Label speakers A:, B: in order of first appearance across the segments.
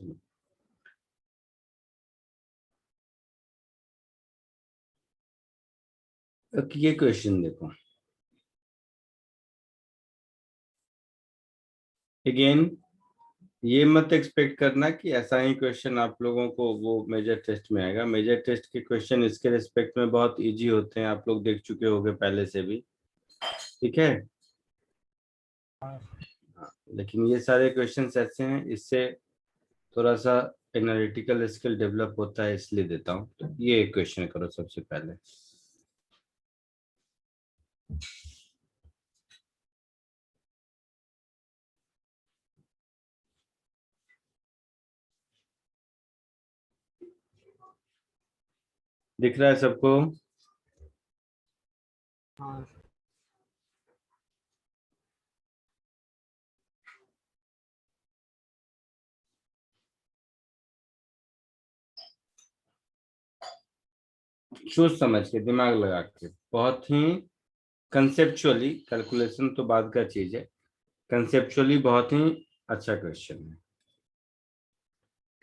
A: चलो, अब ये क्वेश्चन देखो। अगेन, ये मत एक्सपेक्ट करना कि ऐसा ही क्वेश्चन आप लोगों को वो मेजर टेस्ट में आएगा। मेजर टेस्ट के क्वेश्चन इसके रिस्पेक्ट में बहुत इजी होते हैं, आप लोग देख चुके होंगे पहले से भी। ठीक है। हाँ, लेकिन ये सारे क्वेश्चंस ऐसे हैं, इससे थोड़ा सा एनालिटिकल स्किल डेवलप होता है, इसलिए देता हूँ। तो ये क्वेश्चन करो सबसे पहले। दिख रहा है सबको?
B: हाँ।
A: सोच समझ के, दिमाग लगा के, बहुत ही कंसेप्चुअली, कैलकुलेशन तो बाद का चीज है, कंसेप्चुअली बहुत ही अच्छा क्वेश्चन है।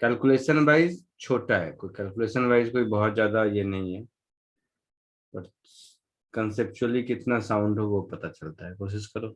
A: कैलकुलेशन वाइज छोटा है, कोई कैलकुलेशन वाइज कोई बहुत ज्यादा ये नहीं है, बट कंसेप्चुअली कितना साउंड हो वो पता चलता है। कोशिश करो।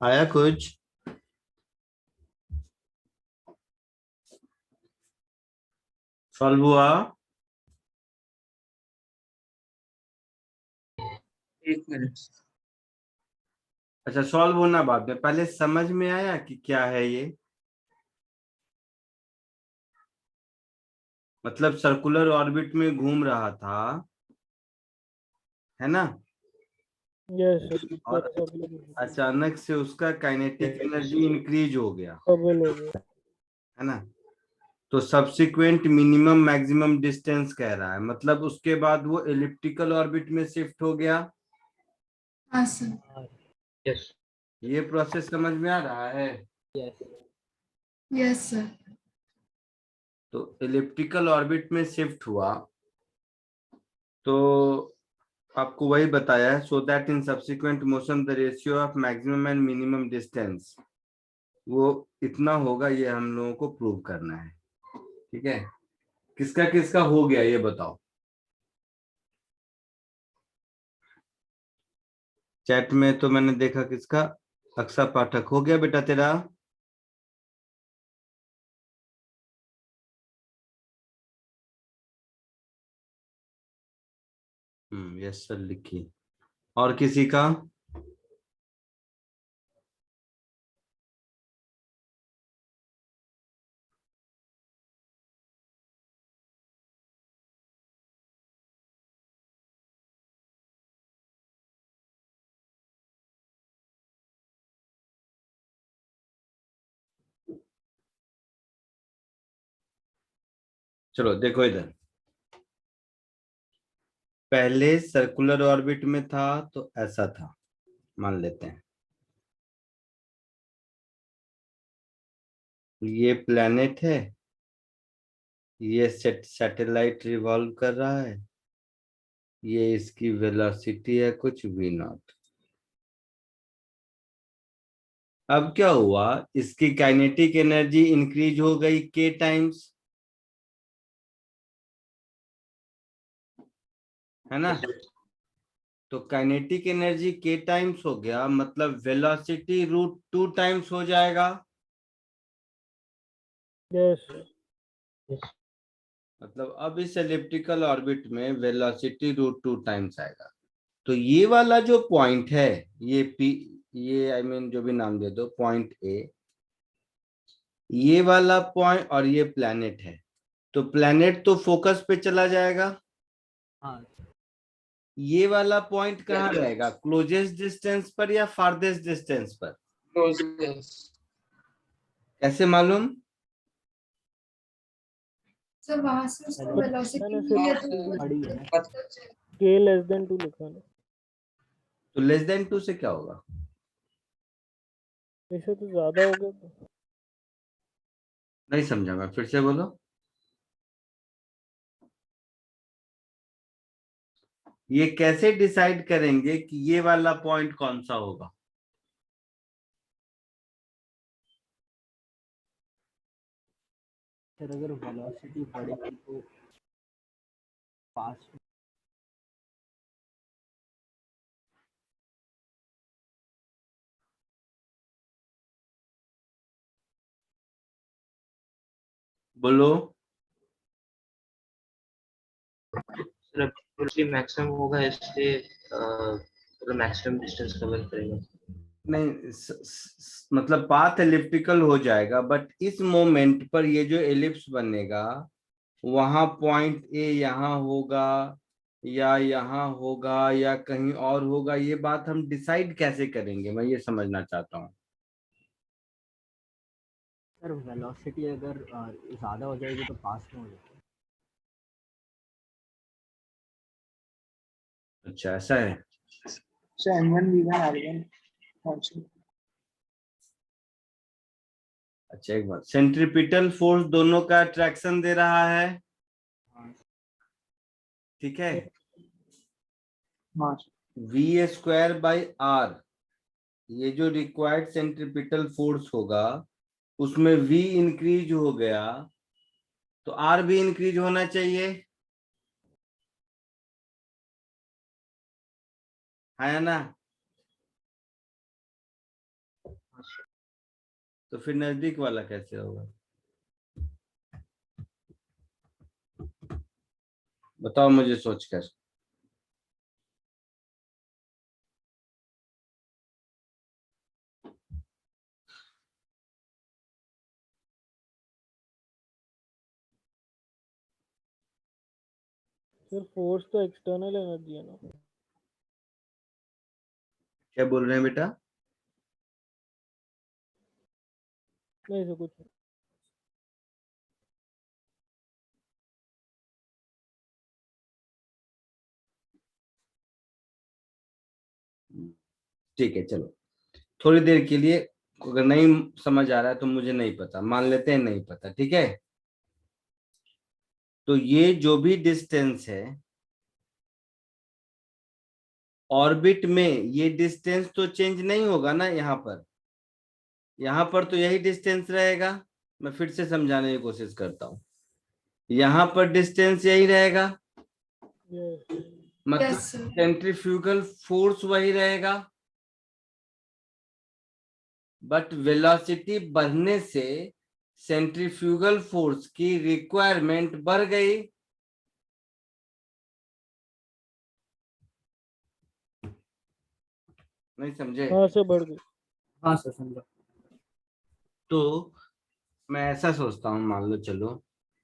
A: आया कुछ? सॉल्व हुआ?
B: एक मिनट।
A: अच्छा, सॉल्व होना बाद में, पहले समझ में आया कि क्या है ये? मतलब सर्कुलर ऑर्बिट में घूम रहा था, है ना?
C: यस
A: और अचानक से उसका काइनेटिक एनर्जी इंक्रीज हो गया,
C: बबल हो गया।
A: है ना? तो सब्सिक्वेंट मिनिमम मैक्सिमम डिस्टेंस कह रहा है, मतलब उसके बाद वो एलिप्टिकल ऑर्बिट में शिफ्ट हो गया।
D: हाँ सर।
B: यस
A: ये प्रोसेस समझ में आ रहा है?
D: Yes sir.
A: तो एलिप्टिकल ऑर्बिट में शिफ्ट हुआ, तो आपको वही बताया है, so that in subsequent motion the ratio of maximum and minimum distance वो इतना होगा, ये हम लोगों को प्रूव करना है। ठीक है, किसका किसका हो गया ये बताओ। चैट में तो मैंने देखा किसका, अक्सा पाठक हो गया बेटा तेरा? यस सर लिखी। और किसी का? चलो देखो इधर, पहले सर्कुलर ऑर्बिट में था तो ऐसा था, मान लेते हैं ये प्लेनेट है, ये सैटेलाइट रिवॉल्व कर रहा है, ये इसकी वेलोसिटी है कुछ v0। अब क्या हुआ, इसकी काइनेटिक एनर्जी इंक्रीज हो गई k टाइम्स, है ना? तो काइनेटिक एनर्जी k टाइम्स हो गया, मतलब वेलोसिटी √2 टाइम्स हो जाएगा।
C: यस
A: मतलब अब इस एलिप्टिकल ऑर्बिट में वेलोसिटी √2 टाइम्स आएगा। तो ये वाला जो पॉइंट है, ये पी, ये आई मीन जो भी नाम दे दो, पॉइंट ए, ये वाला पॉइंट और ये प्लैनेट है, तो प्लैनेट तो फोकस पे चला जाएगा।
B: हाँ
A: ये वाला पॉइंट कहाँ रहेगा, क्लोजेस्ट डिस्टेंस पर या फारदेस्ट डिस्टेंस पर?
B: क्लोजेस्ट।
A: कैसे मालूम?
D: सर वहां से उसको वेलोसिटी मिली है तो
C: के लेस देन 2 लिखा ना,
A: तो लेस देन 2 से क्या होगा?
C: ऐसे तो ज्यादा हो गया तो।
A: नहीं समझा मैं, फिर से बोलो। ये कैसे डिसाइड करेंगे कि ये वाला पॉइंट कौन सा होगा?
B: सर अगर वेलोसिटी बढ़ेगी तो फास्ट
A: बोलो।
B: वेलोसिटी मैक्सिमम होगा, इसलिए मतलब मैक्सिमम डिस्टेंस कवर करेगा।
A: नहीं मतलब पाथ एलिप्टिकल हो जाएगा, बट इस मोमेंट पर ये जो एलिप्स बनेगा, वहां पॉइंट ए यहाँ होगा या यहाँ होगा या कहीं और होगा, ये बात हम डिसाइड कैसे करेंगे, मैं ये समझना चाहता हूँ।
B: सर वेलोसिटी अगर ज़्यादा हो जाएगी तो फास्ट में हो जाएगा।
A: अच्छा ऐसा है।
E: M1 V1 R1 also।
A: अच्छा एक बात, सेंट्रीपिटल फोर्स दोनों का अट्रैक्शन दे रहा है, ठीक है?
E: हाँ
A: v²/r, ये जो रिक्वायर्ड सेंट्रीपिटल फोर्स होगा उसमें v इंक्रीज हो गया, तो r भी इंक्रीज होना चाहिए, है ना? तो फिर नजदीक वाला कैसे होगा? बताओ मुझे सोचकर।
C: फिर फोर्स तो एक्सटर्नल एनर्जी है ना।
A: क्या बोल रहे हैं बेटा?
C: नहीं से कुछ नहीं।
A: ठीक है, चलो थोड़ी देर के लिए अगर नहीं समझ आ रहा है तो मुझे नहीं पता, मान लेते हैं नहीं पता, ठीक है। तो ये जो भी डिस्टेंस है ऑर्बिट में, ये डिस्टेंस तो चेंज नहीं होगा ना। यहाँ पर तो यही डिस्टेंस रहेगा। मैं फिर से समझाने की कोशिश करता हूँ। यहाँ पर डिस्टेंस यही रहेगा,
C: यस
A: मतलब
D: Yes, sir.
A: सेंट्रीफ्यूगल फोर्स वही रहेगा, बट वेलोसिटी बढ़ने से सेंट्रीफ्यूगल फोर्स की रिक्वायरमेंट बढ़ गई। नहीं समझे?
C: हाँ से बढ़ गई।
E: हाँ सर समझा।
A: तो मैं ऐसा सोचता हूँ, मान लो चलो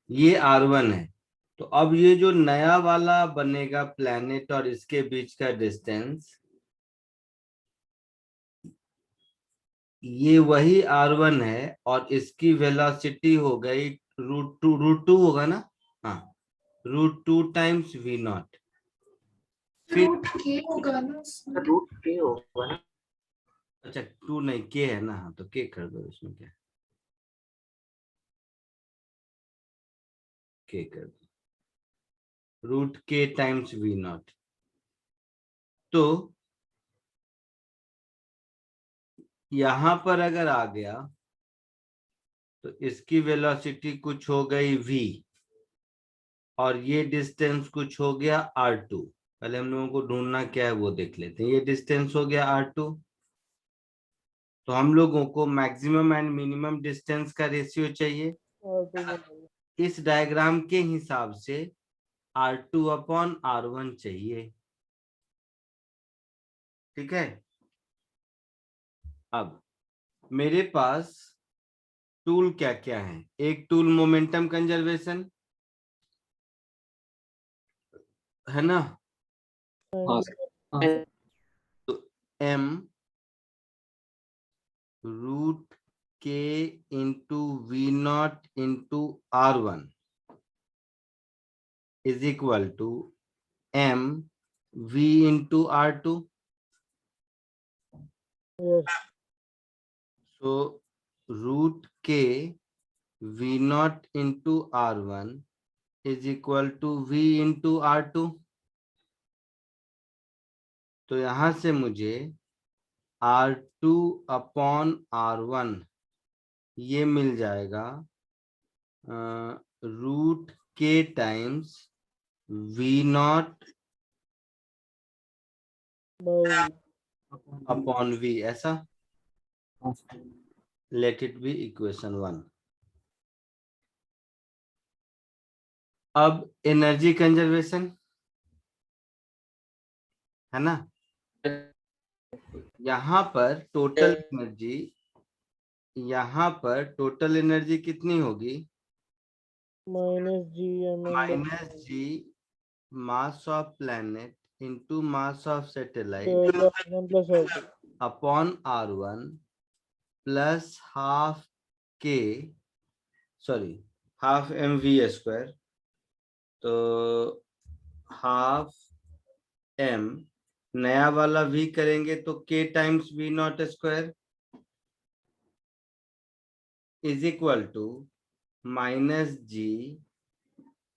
A: ये R1 है, तो अब ये जो नया वाला बनेगा प्लैनेट और इसके बीच का डिस्टेंस, ये वही R1 है और इसकी वेलोसिटी हो गई √2 होगा ना। हाँ, √2 टाइम्स V0। फिर
D: रूट के होगा ना उसमें।
B: रूट के होगा ना।
A: अच्छा 2 नहीं, के है ना। हाँ तो के कर दो, इसमें क्या, के कर दो, √k टाइम्स V0। तो यहां पर अगर आ गया तो इसकी वेलोसिटी कुछ हो गई v, और ये डिस्टेंस कुछ हो गया R2। पहले हम लोगों को ढूंढना क्या है वो देख लेते हैं। ये डिस्टेंस हो गया R2, तो हम लोगों को मैक्सिमम एंड मिनिमम डिस्टेंस का रेशियो चाहिए।
C: और तो बढ़
A: इस डायग्राम के हिसाब से R2/R1 चाहिए, ठीक है। अब मेरे पास टूल क्या क्या है? एक टूल मोमेंटम कंजर्वेशन है ना,
E: हाँ सर। हाँ सर।
A: तो m √k into V0 into R1 is equal to m v into R2।
C: Yes
A: so √k V0 into R1 is equal to v into R2। तो यहां से मुझे R2/R1 ये मिल जाएगा √k times V0
C: by
A: upon v, ऐसा।
E: हाँ सर।
A: Let it be equation 1। अब एनर्जी कंजर्वेशन है ना, यहाँ पर टोटल एनर्जी, यहाँ पर टोटल एनर्जी कितनी होगी?
C: -GMM
A: -g mass of planet into mass of satellite
C: R1 plus R2
A: upon R1 plus half k, sorry half mv²। तो हाफ m, नया वाला v करेंगे तो k times V0² is equal to -g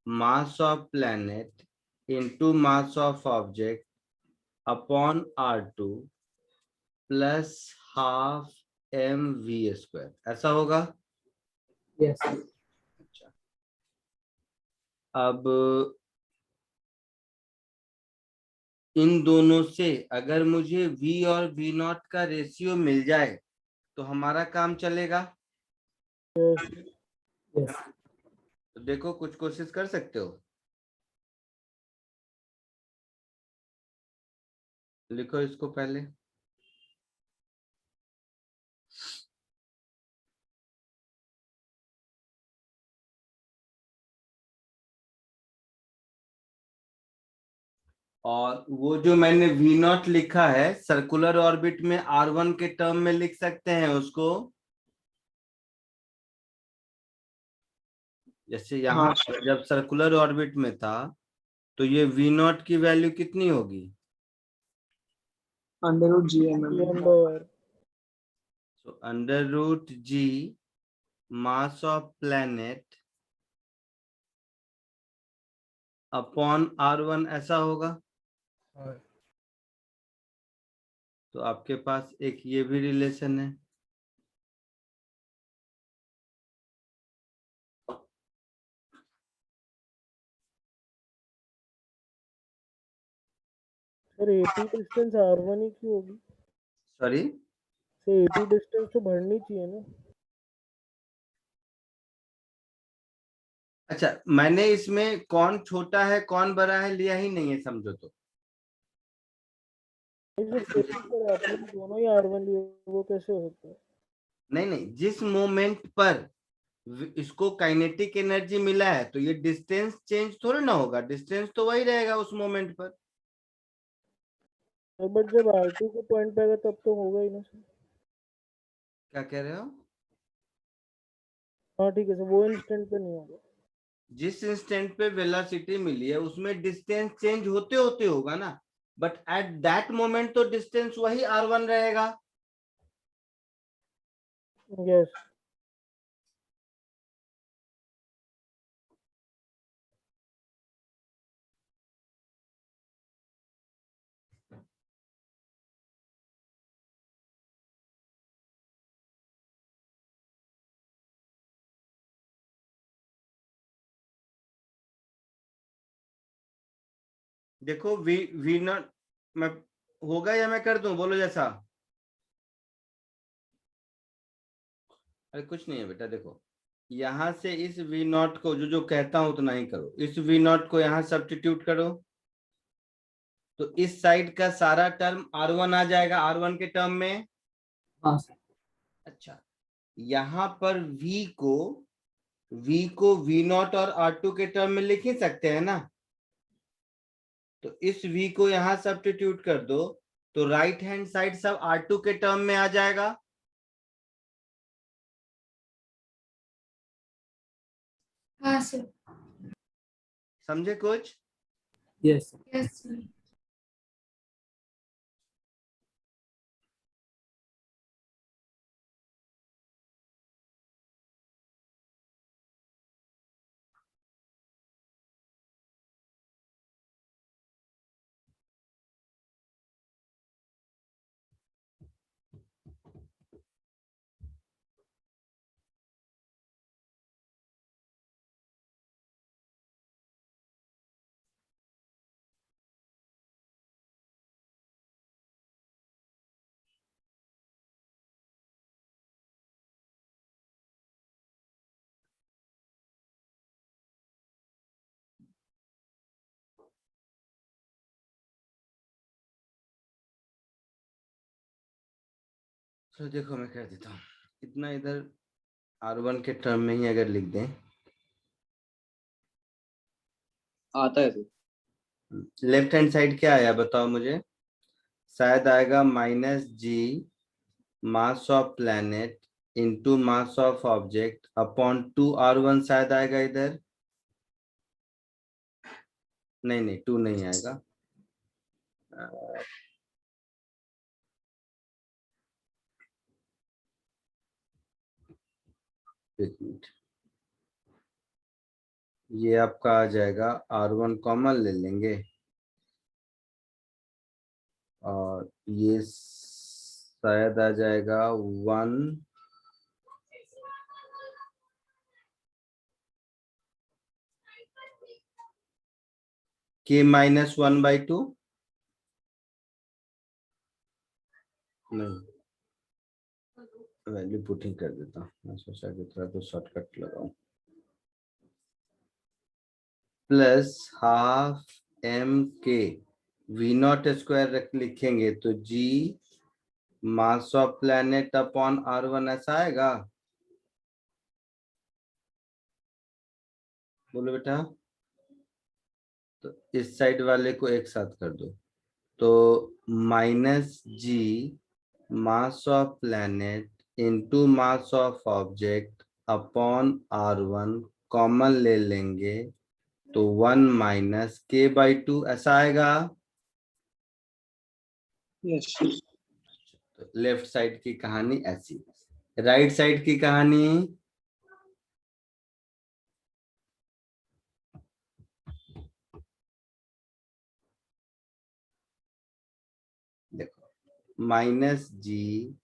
A: mass of planet into mass of object upon R2 plus half mv², ऐसा होगा।
E: Yes sir.
A: अच्छा, अब इन दोनों से अगर मुझे v और V0 का रेशियो मिल जाए तो हमारा काम चलेगा।
C: Yes.
E: Yes.
A: तो देखो कुछ कोशिश कर सकते हो, लिखो इसको पहले। और वो जो मैंने वी नॉट लिखा है सर्कुलर ऑर्बिट में R1 के टर्म में लिख सकते हैं उसको। जैसे यहाँ जब सर्कुलर ऑर्बिट में था तो ये वी नॉट की वैल्यू कितनी होगी?
E: √GMM.
C: P/R.
A: So √G mass of planet upon R1 ऐसा होगा। तो आपके पास एक ये भी रिलेशन है।
C: सर 80 डिस्टेंस R1 ही की होगी।
A: सॉरी,
C: सर 80 डिस्टेंस तो बढ़नी चाहिए ना।
A: अच्छा मैंने इसमें कौन छोटा है कौन बड़ा है लिया ही नहीं है, समझो तो।
C: सर आपने दोनों ही R1 लिए, वो कैसे होता है?
A: नहीं नहीं, जिस मोमेंट पर इसको काइनेटिक एनर्जी मिला है तो ये डिस्टेंस चेंज थोड़ा ना होगा, डिस्टेंस तो वही रहेगा उस मोमेंट पर।
C: बट जब R2 को पॉइंट पे आएगा तब तो होगा ही ना सर।
A: क्या कह रहे हो?
C: हाँ ठीक है सर, वो इंस्टेंट पे नहीं होगा।
A: जिस इंस्टेंट पे वेलोसिटी मिली है उसमें डिस्टेंस चेंज होते होते होगा ना, बट एट दैट मोमेंट तो डिस्टेंस वही R1 रहेगा।
C: यस।
A: देखो वी नॉट मैं होगा या मैं कर दूं, बोलो जैसा। अरे कुछ नहीं है बेटा, देखो यहां से इस वी नॉट को जो जो कहता हूं उतना ही करो। इस वी नॉट को यहां सब्स्टिट्यूट करो तो इस साइड का सारा टर्म R1 आ जाएगा R1 के टर्म में।
E: हाँ सर।
A: अच्छा, यहां पर V को वी नॉट और R2 के टर्म में लिख ही सकते हैं ना। तो इस V को यहां सब्स्टिट्यूट कर दो तो राइट हैंड साइड सब R2 के टर्म में आ जाएगा।
D: हाँ सर।
A: समझे कुछ?
E: Yes sir.
D: Yes sir.
A: तो देखो मैं कह देता हूँ, इतना इधर R1 के टर्म में ही अगर लिख दें,
E: आता है सर।
A: लेफ्ट हैंड साइड क्या आया बताओ मुझे? शायद आएगा -G mass of planet into mass of object upon 2R1 शायद आएगा इधर। नहीं नहीं 2 नहीं आएगा। एक मिनट, ये आपका आ जाएगा R1 कॉमन ले लेंगे और ये शायद आ जाएगा 1 K -1/2 नहीं वैल्यू पुटिंग कर देता हूँ, मैं सोचा कि थोड़ा तो शॉर्टकट लगाऊं। Plus half M K V naught square लिखेंगे तो G mass of planet upon R1 ऐसा आएगा। बोलो बेटा। तो इस साइड वाले को एक साथ कर दो, तो minus G mass of planet into mass of object upon R1 common ले लेंगे तो 1 माइनस k/2 ऐसा आएगा।
E: यस।
A: तो लेफ्ट साइड की कहानी ऐसी, राइट साइड की कहानी देखो, minus G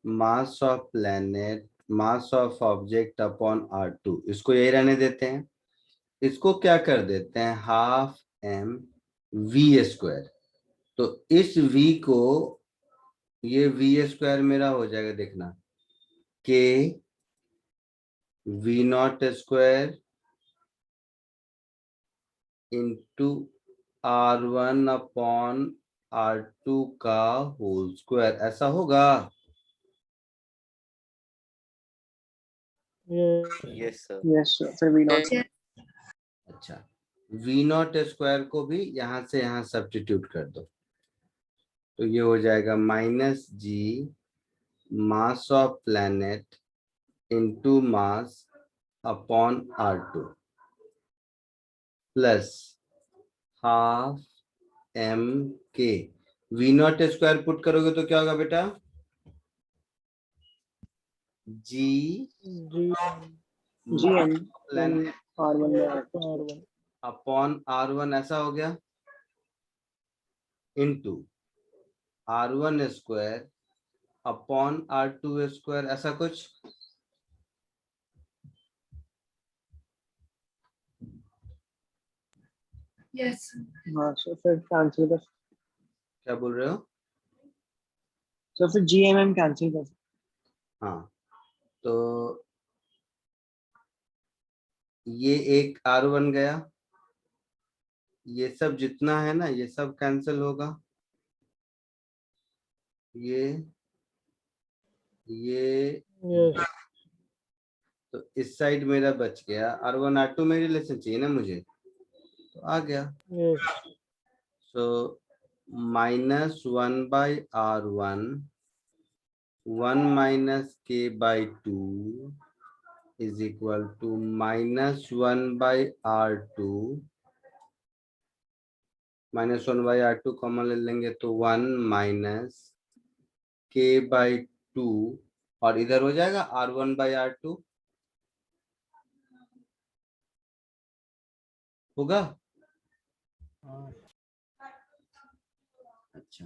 A: mass of planet mass of object upon R2, इसको यही रहने देते हैं। इसको क्या कर देते हैं, हाफ एम वी स्क्वायर। तो इस v को, ये v स्क्वायर मेरा हो जाएगा, देखना, K V naught square into R1 upon R2 का होल स्क्वायर ऐसा होगा।
C: Yes
B: sir.
E: यस सर, फिर वी नॉट।
A: अच्छा, वी नॉट स्क्वायर को भी यहां से यहां सब्स्टिट्यूट कर दो, तो ये हो जाएगा minus G mass of planet into mass upon R2 plus half M K V naught square put करोगे तो क्या होगा बेटा, जी
C: जी
E: जी एम
A: प्लैनेट
E: R1 में
C: R1
A: अपॉन R1 ऐसा हो गया, into R1 square upon R2 square ऐसा कुछ।
D: Yes.
E: हाँ सर, फिर कैंसिल कर।
A: क्या बोल रहे हो?
E: सर फिर GMM कैंसिल कर।
A: हाँ, तो ये एक R1 गया, ये सब जितना है ना ये सब कैंसिल होगा, ये
C: यस
A: तो इस साइड मेरा बच गया R1 R2 में रिलेशन चाहिए ना मुझे, तो आ गया।
C: Yes
A: so -1/R1 1 minus k/2 is equal to -1/R2 -1/R2 common ले लेंगे तो 1 माइनस k/2 और इधर हो जाएगा R1/R2 होगा। अच्छा,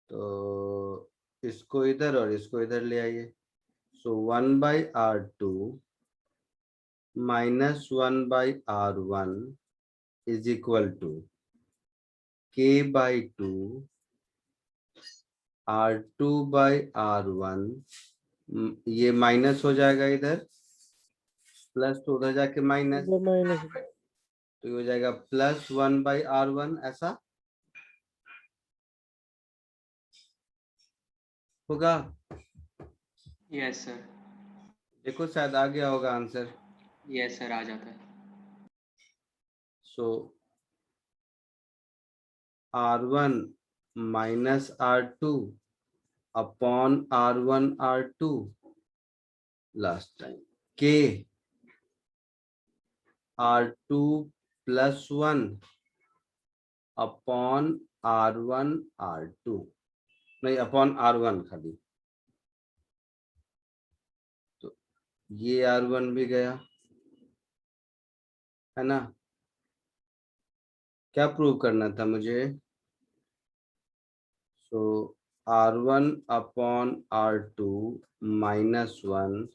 A: तो इसको इधर और इसको इधर ले आइए, सो 1/R2 -1/R1 is equal to k/2 R2/R1, ये माइनस हो जाएगा इधर, प्लस तो उधर जाके माइनस,
C: इधर माइनस
A: तो ये हो जाएगा +1/R1 ऐसा होगा।
F: Yes sir.
A: देखो शायद आ गया होगा आंसर।
F: यस सर, आ जाता है।
A: सो R1 minus R2 upon R1 R2 last time के R2 plus 1 upon R1 R2, नहीं अपॉन R1 खाली, तो ये R1 भी गया है ना। क्या प्रूव करना था मुझे, so R1 upon R2 -1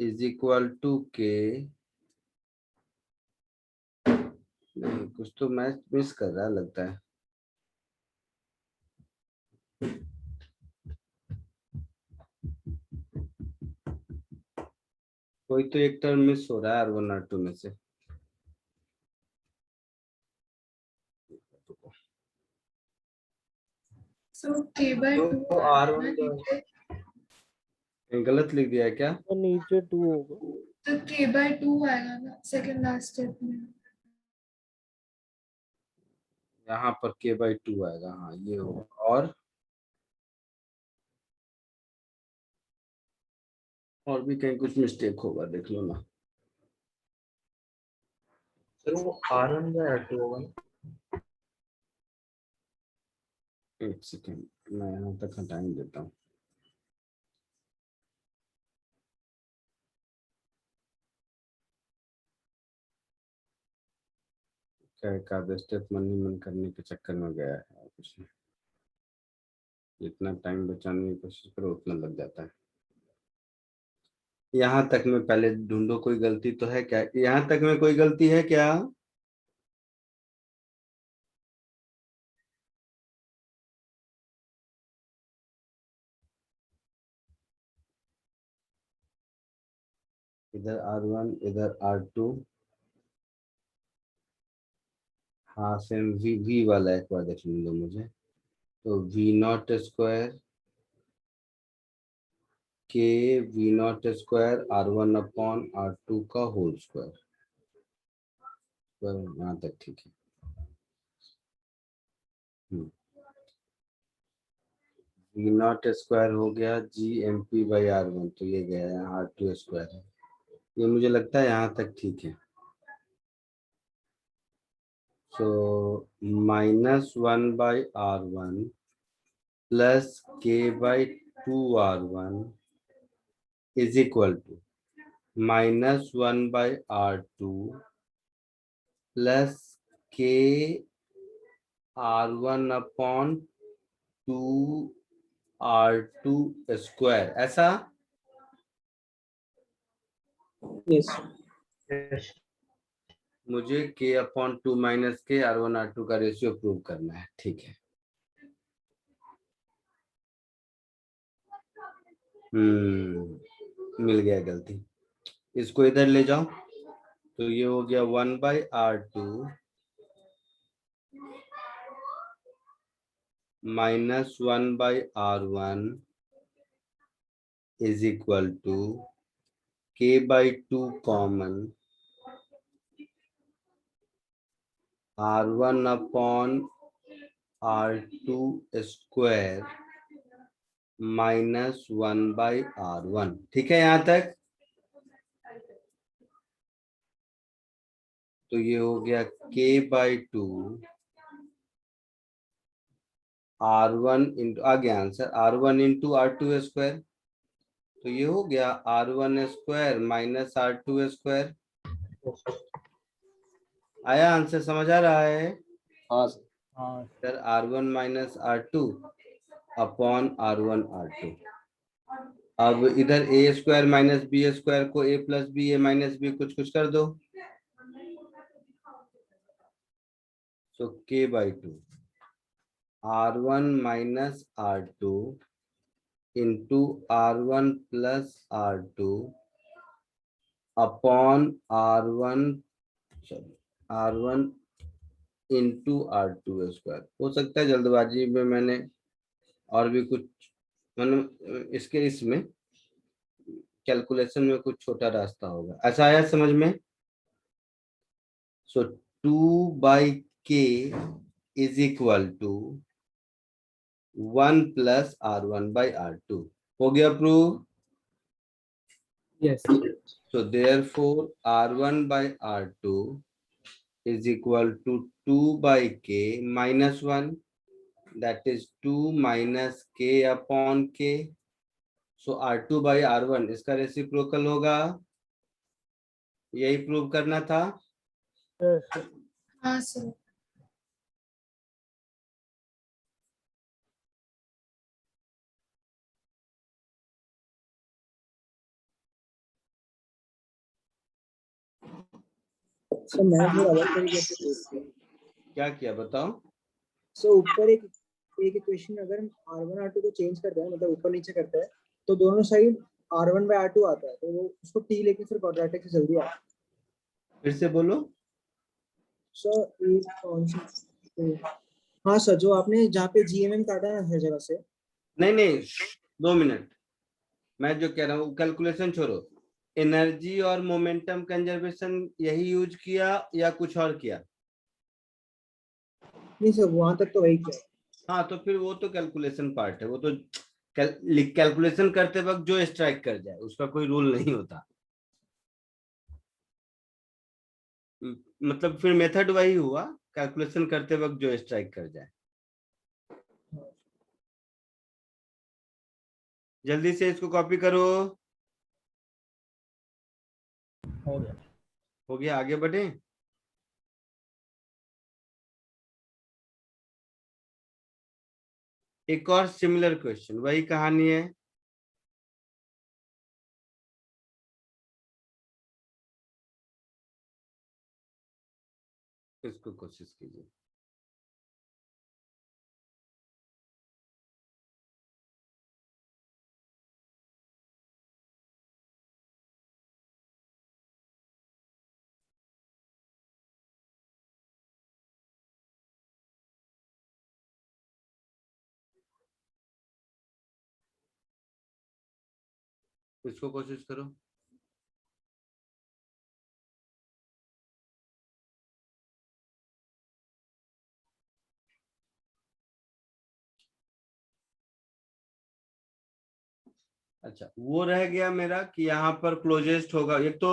A: is equal to K, नहीं कुछ तो मैच मिस कर रहा है लगता है। कोई तो एक टर्म मिस हो रहा है R1 R2 में से।
D: So K by
E: तो
D: 2
E: R1
A: कहीं गलत लिख दिया है क्या?
C: तो नीचे 2 होगा।
D: तो K by 2 आएगा ना सेकंड लास्ट स्टेप में।
A: यहाँ पर K/2 आएगा, हाँ ये होगा। और भी कहीं कुछ मिस्टेक होगा, देख लो ना।
B: सर वो R1 by R2 होगा ना?
A: एक सेकेंड, मैं यहाँ तक हटाने देता हूँ। क्या एक आधा स्टेप मन ही मन करने के चक्कर में गया है, और कुछ नहीं। जितना टाइम बचाने की कोशिश करो उतना लग जाता है। यहाँ तक में पहले ढूंढो कोई गलती तो है क्या, यहाँ तक में कोई गलती है क्या? इधर R1 इधर R2, हाँ सेम V वाला एक बार देख लो मुझे। तो V0² के V0² R1/R2 का होल स्क्वायर। यहाँ तक ठीक है। V0² हो गया GMP/R1, तो ये गया यहाँ R2² है। ये मुझे लगता है यहाँ तक ठीक है। So -1/R1 plus K/2R1 is equal to -1/R2 plus KR1/2R2²। ऐसा?
E: yes.
B: Yes.
A: मुझे K/2 - K R1/R2 का रेशियो प्रूव करना है, ठीक है। मिल गया गलती, इसको इधर ले जाओ। तो ये हो गया 1/R2 -1/R1 is equal to K/2 common R1/R2² -1/R1। ठीक है यहाँ तक? तो ये हो गया K/2 R1 इंटू, आ गया आंसर, R1 इंटू R2²। तो ये हो गया R1² -R2²। आया आंसर, समझ आ रहा है?
E: हाँ
A: sir R1 - R2 upon R1/R2। अब इधर A² - B² को A + B A - B कुछ कर दो। So K/2 R1 - R2 into R1 plus R2 upon R1 into R2²। हो सकता है जल्दबाजी में मैंने और भी कुछ, मतलब इसके इसमें कैलकुलेशन में कुछ छोटा रास्ता होगा। ऐसा आया समझ में? सो 2/K is equal to 1 plus R1/R2। हो गया prove?
E: yes.
A: So therefore R1/R2 is equal to 2/K minus 1, that is 2 minus K upon K। So R2/R1 इसका रेसिप्रोकल होगा, यही प्रूव करना था।
C: Yes,
D: हाँ सर।
E: सर मैंने थोड़ा अलग तरीके से सोच किया।
A: क्या किया बताओ?
E: सो ऊपर एक इक्वेशन अगर R1 R2 को चेंज करते हैं, मतलब ऊपर नीचे करते हैं, तो दोनों साइड
G: R1/R2 आता है, तो वो उसको T लेके फिर क्वाड्रेटिक से जल्दी आता है।
A: फिर से बोलो।
G: सर एक कौन सी, हाँ सर, जो आपने जहाँ पे GMM काटा है हर जगह से।
A: नहीं 2 मिनट, मैं जो कह रहा हूँ कैलकुलेशन छोड़ो, एनर्जी और मोमेंटम कंजर्वेशन यही यूज किया या कुछ और किया?
G: नहीं सर, वहां तक तो वही किया।
A: हाँ तो फिर वो तो कैलकुलेशन पार्ट है, वो तो कैलकुलेशन करते वक्त जो स्ट्राइक कर जाए उसका कोई रूल नहीं होता। मतलब फिर मेथड वही हुआ, कैलकुलेशन करते वक्त जो स्ट्राइक कर जाए। जल्दी से इसको कॉपी करो।
C: हो गया।
A: हो गया, आगे बढ़े। एक और सिमिलर क्वेश्चन, वही कहानी है। इसको कोशिश कीजिए। इसको कोशिश करो। अच्छा, वो रह गया मेरा कि यहाँ पर क्लोजेस्ट होगा। एक तो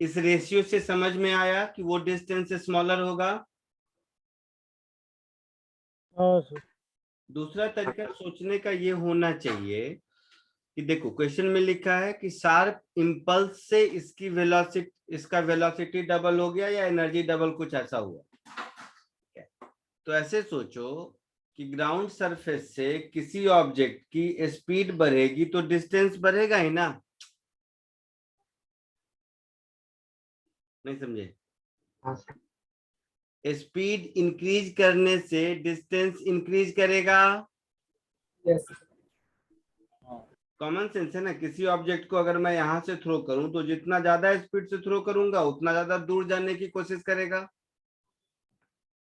A: इस रेशियो से समझ में आया कि वो डिस्टेंस स्मॉलर होगा।
C: हाँ सर।
A: दूसरा तरीका सोचने का ये होना चाहिए कि देखो क्वेश्चन में लिखा है कि शार्प इंपल्स से इसकी वेलोसिटी, इसका वेलोसिटी डबल हो गया या एनर्जी डबल, कुछ ऐसा हुआ। तो ऐसे सोचो कि ग्राउंड सरफेस से किसी ऑब्जेक्ट की स्पीड बढ़ेगी तो डिस्टेंस बढ़ेगा ही ना। नहीं समझे?
B: हाँ सर।
A: स्पीड इंक्रीज करने से डिस्टेंस इंक्रीज करेगा।
G: यस।
A: कॉमन सेंस है ना। किसी ऑब्जेक्ट को अगर मैं यहां से थ्रो करूं तो जितना ज्यादा स्पीड से थ्रो करूंगा उतना ज्यादा दूर जाने की कोशिश करेगा।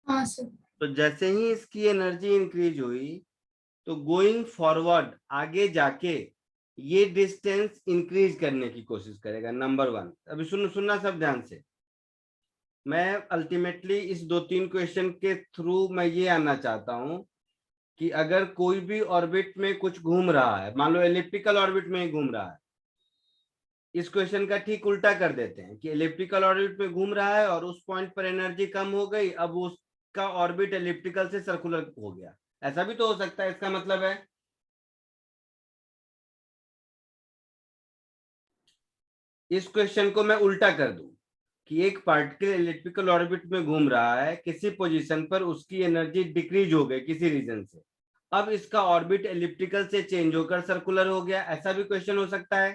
D: हाँ सर।
A: तो जैसे ही इसकी एनर्जी इंक्रीज हुई तो गोइंग फॉरवर्ड आगे जाके ये डिस्टेंस इंक्रीज करने की कोशिश करेगा। नंबर 1। अभी सुनना सब ध्यान से। मैं अल्टीमेटली इस 2-3 क्वेश्चन के थ्रू मैं ये आना चाहता हूं कि अगर कोई भी ऑर्बिट में कुछ घूम रहा है, मान लो एलिप्टिकल ऑर्बिट में ही घूम रहा है, इस क्वेश्चन का ठीक उल्टा कर देते हैं कि एलिप्टिकल ऑर्बिट में घूम रहा है और उस पॉइंट पर एनर्जी कम हो गई, अब उसका ऑर्बिट एलिप्टिकल से सर्कुलर हो गया। ऐसा भी तो हो सकता है। इसका मतलब है इस क्वेश्चन को मैं उल्टा कर दूं कि एक पार्टिकल इलेक्ट्रिकल ऑर्बिट में घूम रहा है, किसी पोजीशन पर उसकी एनर्जी डिक्रीज हो गई किसी रीजन से, अब इसका ऑर्बिट एलिप्टिकल से चेंज होकर सर्कुलर हो गया। ऐसा भी क्वेश्चन हो सकता है।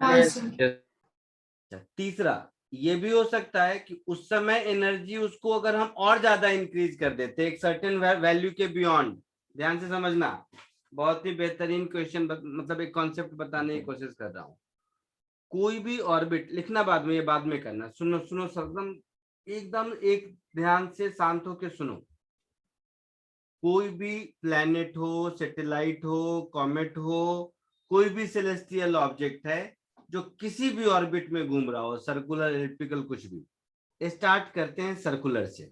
D: हाँ सर।
A: तीसरा ये भी हो सकता है कि उस समय एनर्जी उसको अगर हम और ज्यादा इंक्रीज कर देते एक सर्टेन वैल्यू के बियॉन्ड। ध्यान से समझना, बहुत ही बेहतरीन क्वेश्चन, मतलब एक कॉन्सेप्ट बताने की कोशिश कर रहा हूं। कोई भी ऑर्बिट, लिखना बाद में, ये बाद में करना। सुनो सुनो सरदम, एकदम एक ध्यान से शांत होकर सुनो। कोई भी प्लैनेट हो, सैटेलाइट हो, कॉमेट हो, कोई भी सेलेस्टियल ऑब्जेक्ट है जो किसी भी ऑर्बिट में घूम रहा हो, सर्कुलर, एलिप्टिकल, कुछ भी, स्टार्ट करते हैं सर्कुलर से।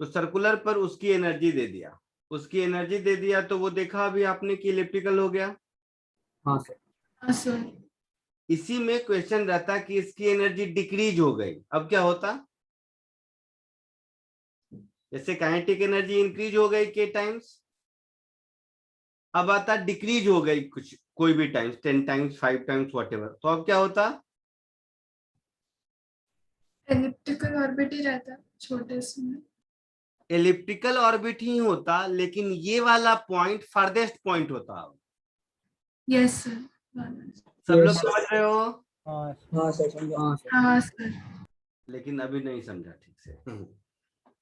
A: तो सर्कुलर पर उसकी एनर्जी दे दिया, उसकी एनर्जी दे दिया तो वो देखा अभी आपने कि इलेक्ट्रिकल हो गया।
G: हाँ सर।
D: हाँ सर।
A: इसी में क्वेश्चन रहता कि इसकी एनर्जी डिक्रीज हो गई, अब क्या होता? जैसे काइनेटिक एनर्जी इंक्रीज हो गई के टाइम्स, अब आता डिक्रीज हो गई कुछ, कोई भी टाइम्स, 10 टाइम्स, 5 टाइम्स, व्हाटएवर, तो अब क्या होता?
D: एलिप्टिकल ऑर्बिट ही रहता है छोटे से में।
A: एलिप्टिकल ऑर्बिट ही होता, लेकिन ये वाला पॉइंट फारदेस्ट पॉइंट होता।
D: Yes sir.
A: सब लोग समझ रहे हो?
C: हाँ
G: हाँ सर, समझा। हाँ सर।
D: हाँ सर।
A: लेकिन अभी नहीं समझा ठीक से।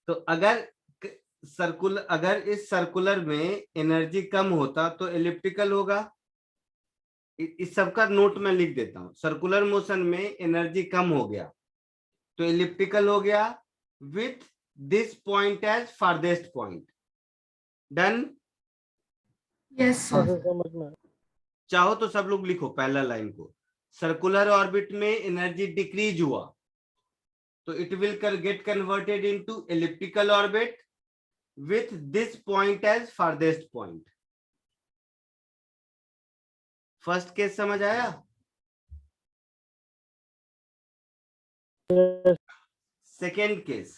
A: तो अगर सर्कुलर, अगर इस सर्कुलर में एनर्जी कम होता तो एलिप्टिकल होगा। इस सब का नोट मैं लिख देता हूं। सर्कुलर मोशन में एनर्जी कम हो गया तो इलिप्टिकल हो गया with this point as farthest point. Done?
D: Yes, sir.
C: ऐसे समझ में आया।
A: चाहो तो सब लोग लिखो पहला लाइन को। सर्कुलर ऑर्बिट में एनर्जी डिक्रीज हुआ तो it will get converted into elliptical orbit with this point as farthest point. First case समझ आया? सेकेंड केस,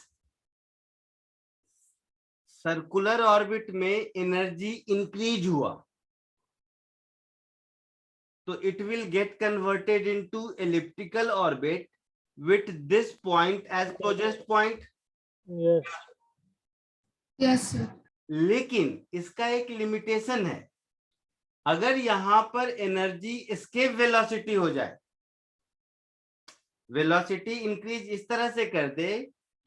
A: सर्कुलर ऑर्बिट में एनर्जी इंक्रीज हुआ तो it will get converted into elliptical orbit with this point as closest point.
C: Yes
D: Yes, sir.
A: लेकिन इसका एक limitation है, अगर यहां पर एनर्जी एस्केप वेलोसिटी हो जाए, वेलोसिटी इंक्रीज इस तरह से कर दे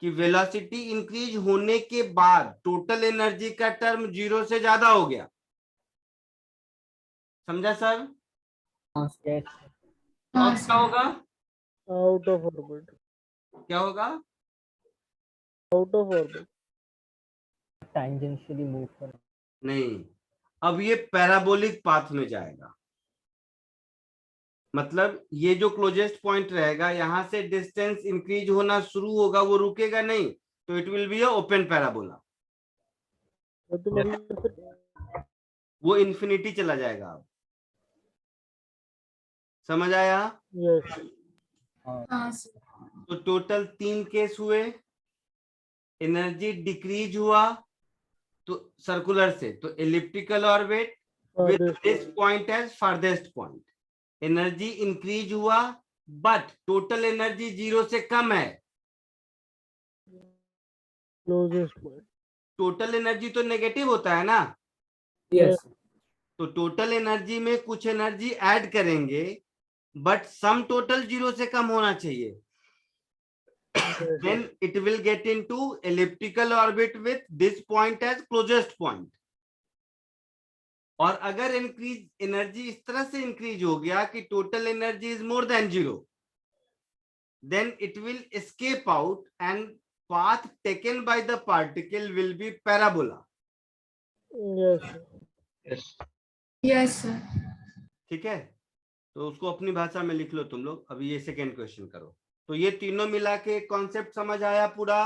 A: कि वेलोसिटी इंक्रीज होने के बाद टोटल एनर्जी का टर्म 0 से ज्यादा हो गया। समझा सर?
E: हाँ सर।
A: अब क्या होगा?
C: आउट ऑफ ऑर्बिट,
A: क्या होगा?
C: Out of orbit.
E: Tangentially move करना।
A: नहीं, अब ये पैराबोलिक पाथ में जाएगा। मतलब ये जो क्लोजेस्ट पॉइंट रहेगा यहां से डिस्टेंस इंक्रीज होना शुरू होगा, वो रुकेगा नहीं, तो it will be a open parabola.
C: तो मतलब
A: वो इंफिनिटी चला जाएगा। अब समझ आया?
C: यस
D: हाँ, sir.
A: तो टोटल 3 केस हुए। एनर्जी डिक्रीज हुआ तो सर्कुलर से, तो elliptical orbit with this point as farthest point. Energy increase हुआ बट टोटल एनर्जी 0 से कम है।
C: Closest point.
A: टोटल एनर्जी तो नेगेटिव होता है ना,
C: यस
A: तो टोटल एनर्जी में कुछ एनर्जी ऐड करेंगे बट सम टोटल 0 से कम होना चाहिए। Then it will get into elliptical orbit with this point as closest point. और अगर इंक्रीज एनर्जी इस तरह से इंक्रीज हो गया कि total energy is more than 0, then it will escape out and path taken by the particle will be parabola.
C: Yes
D: Yes, sir.
A: ठीक है, तो उसको अपनी भाषा में लिख लो तुम लोग। अभी ये सेकेंड क्वेश्चन करो। तो ये तीनों मिला के कॉन्सेप्ट समझ आया पूरा?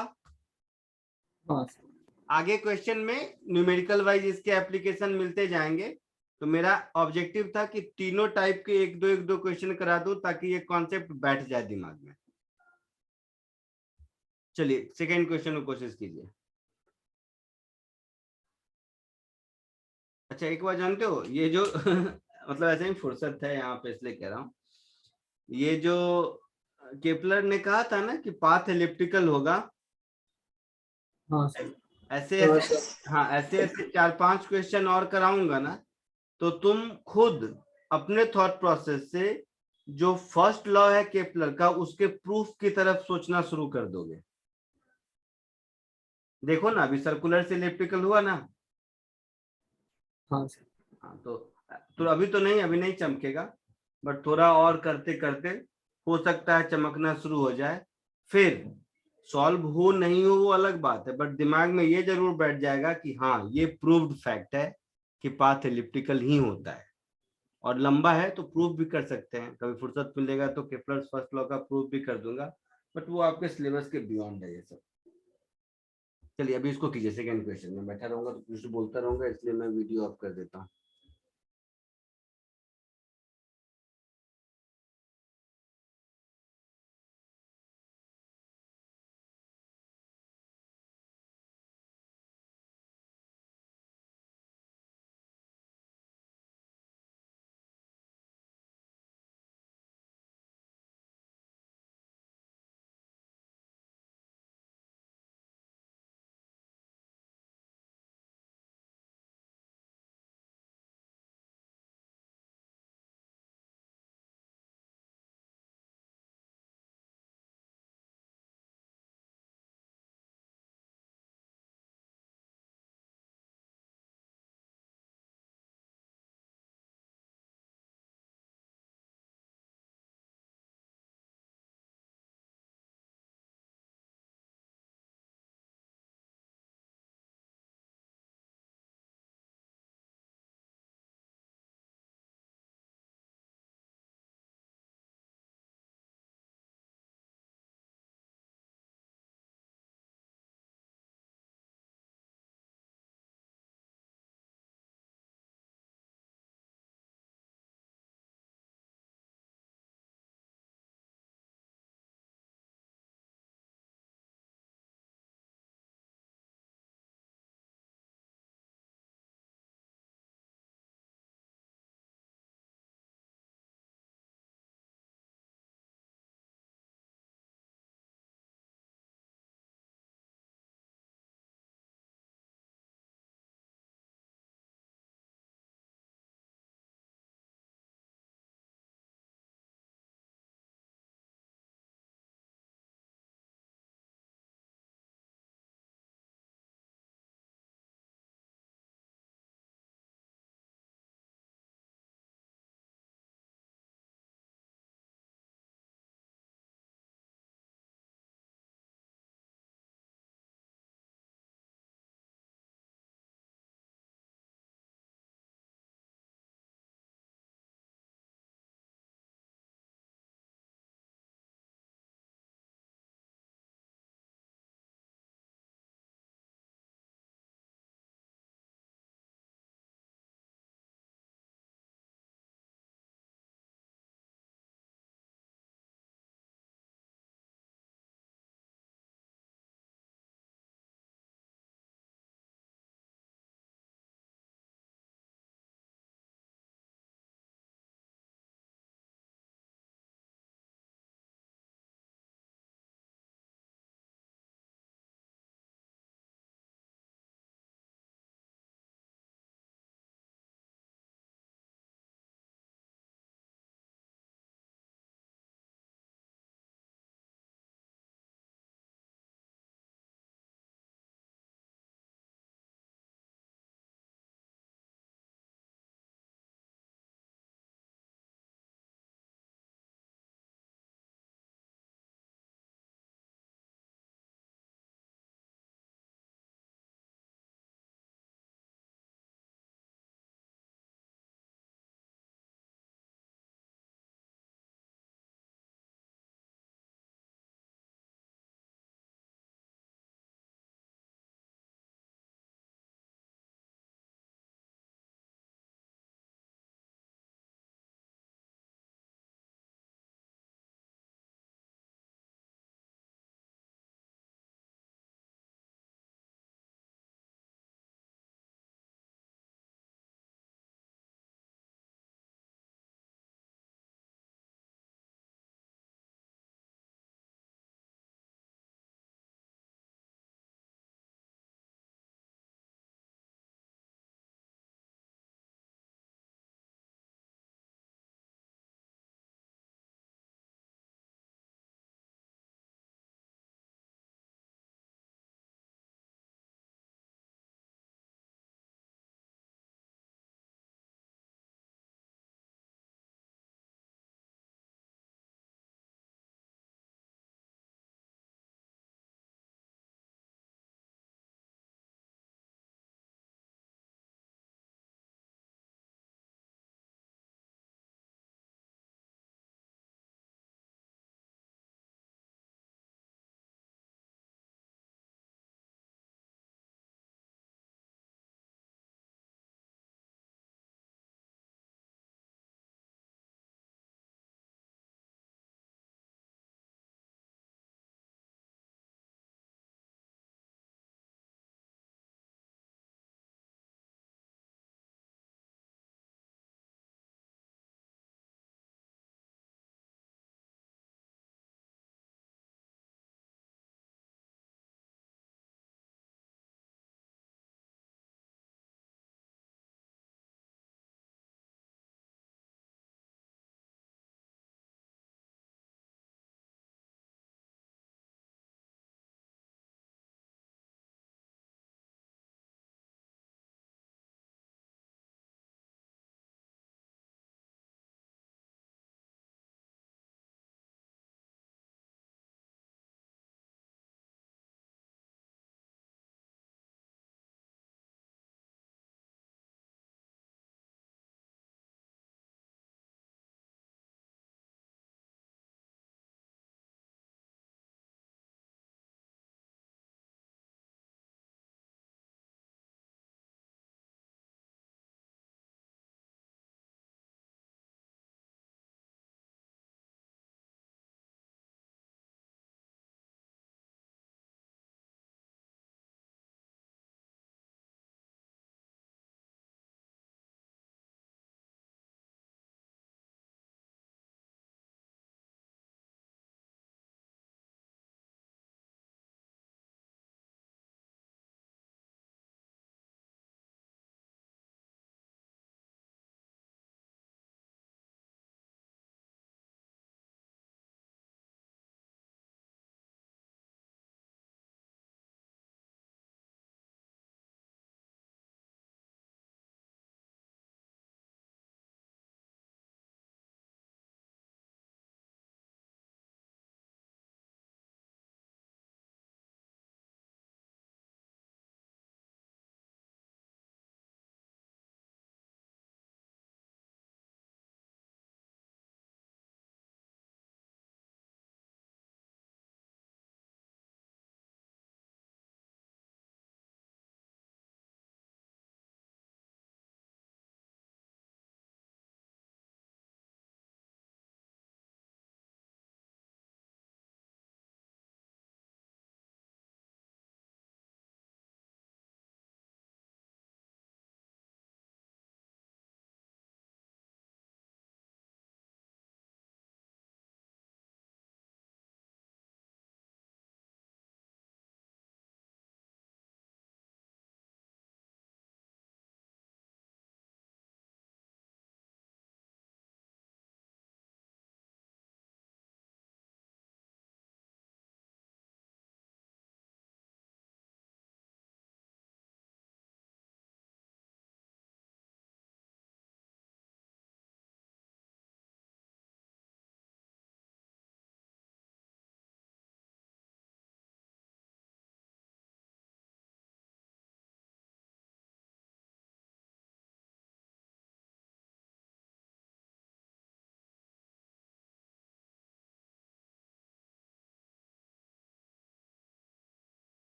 E: हाँ सर।
A: आगे क्वेश्चन में न्यूमेरिकल वाइज इसके एप्लीकेशन मिलते जाएंगे। तो मेरा ऑब्जेक्टिव था कि तीनों टाइप के एक दो क्वेश्चन करा दूं ताकि ये कॉन्सेप्ट बैठ जाए दिमाग में। चलिए सेकेंड क्वेश्चन को कोशिश कीजिए। अच्छा एक बार जानते हो ये जो मतलब ऐसे ही फुर्सत है यहाँ पे इसलिए कह रहा हूँ, ये जो केपलर ने कहा था ना कि पाथ एलिप्टिकल होगा,
E: हाँ सर।
A: ऐसे हाँ ऐसे 4-5 क्वेश्चन और कराऊंगा ना, तो तुम खुद अपने थॉट प्रोसेस से जो फर्स्ट लॉ है केपलर का उसके प्रूफ की तरफ सोचना शुरू कर दोगे। देखो ना, अभी सर्कुलर से इलिप्टिकल हुआ ना।
E: हाँ सर।
A: हाँ तो अभी तो नहीं, अभी नहीं चमकेगा, बट थोड़ा और करते करते हो सकता है चमकना शुरू हो जाए। फिर सॉल्व हो नहीं हो वो अलग बात है, बट दिमाग में ये जरूर बैठ जाएगा कि हाँ ये प्रूव्ड फैक्ट है कि पाथ एलिप्टिकल ही होता है, और लंबा है तो प्रूव भी कर सकते हैं। कभी फुर्सत मिलेगा तो केपलर्स फर्स्ट लॉ का प्रूव भी कर दूंगा, बट वो आपके सिलेबस के बियॉन्ड है ये सब। चलिए अभी इसको कीजिए। सेकंड क्वेश्चन में बैठा रहूंगा तो कुछ बोलता रहूंगा, इसलिए मैं वीडियो ऑफ कर देता हूँ।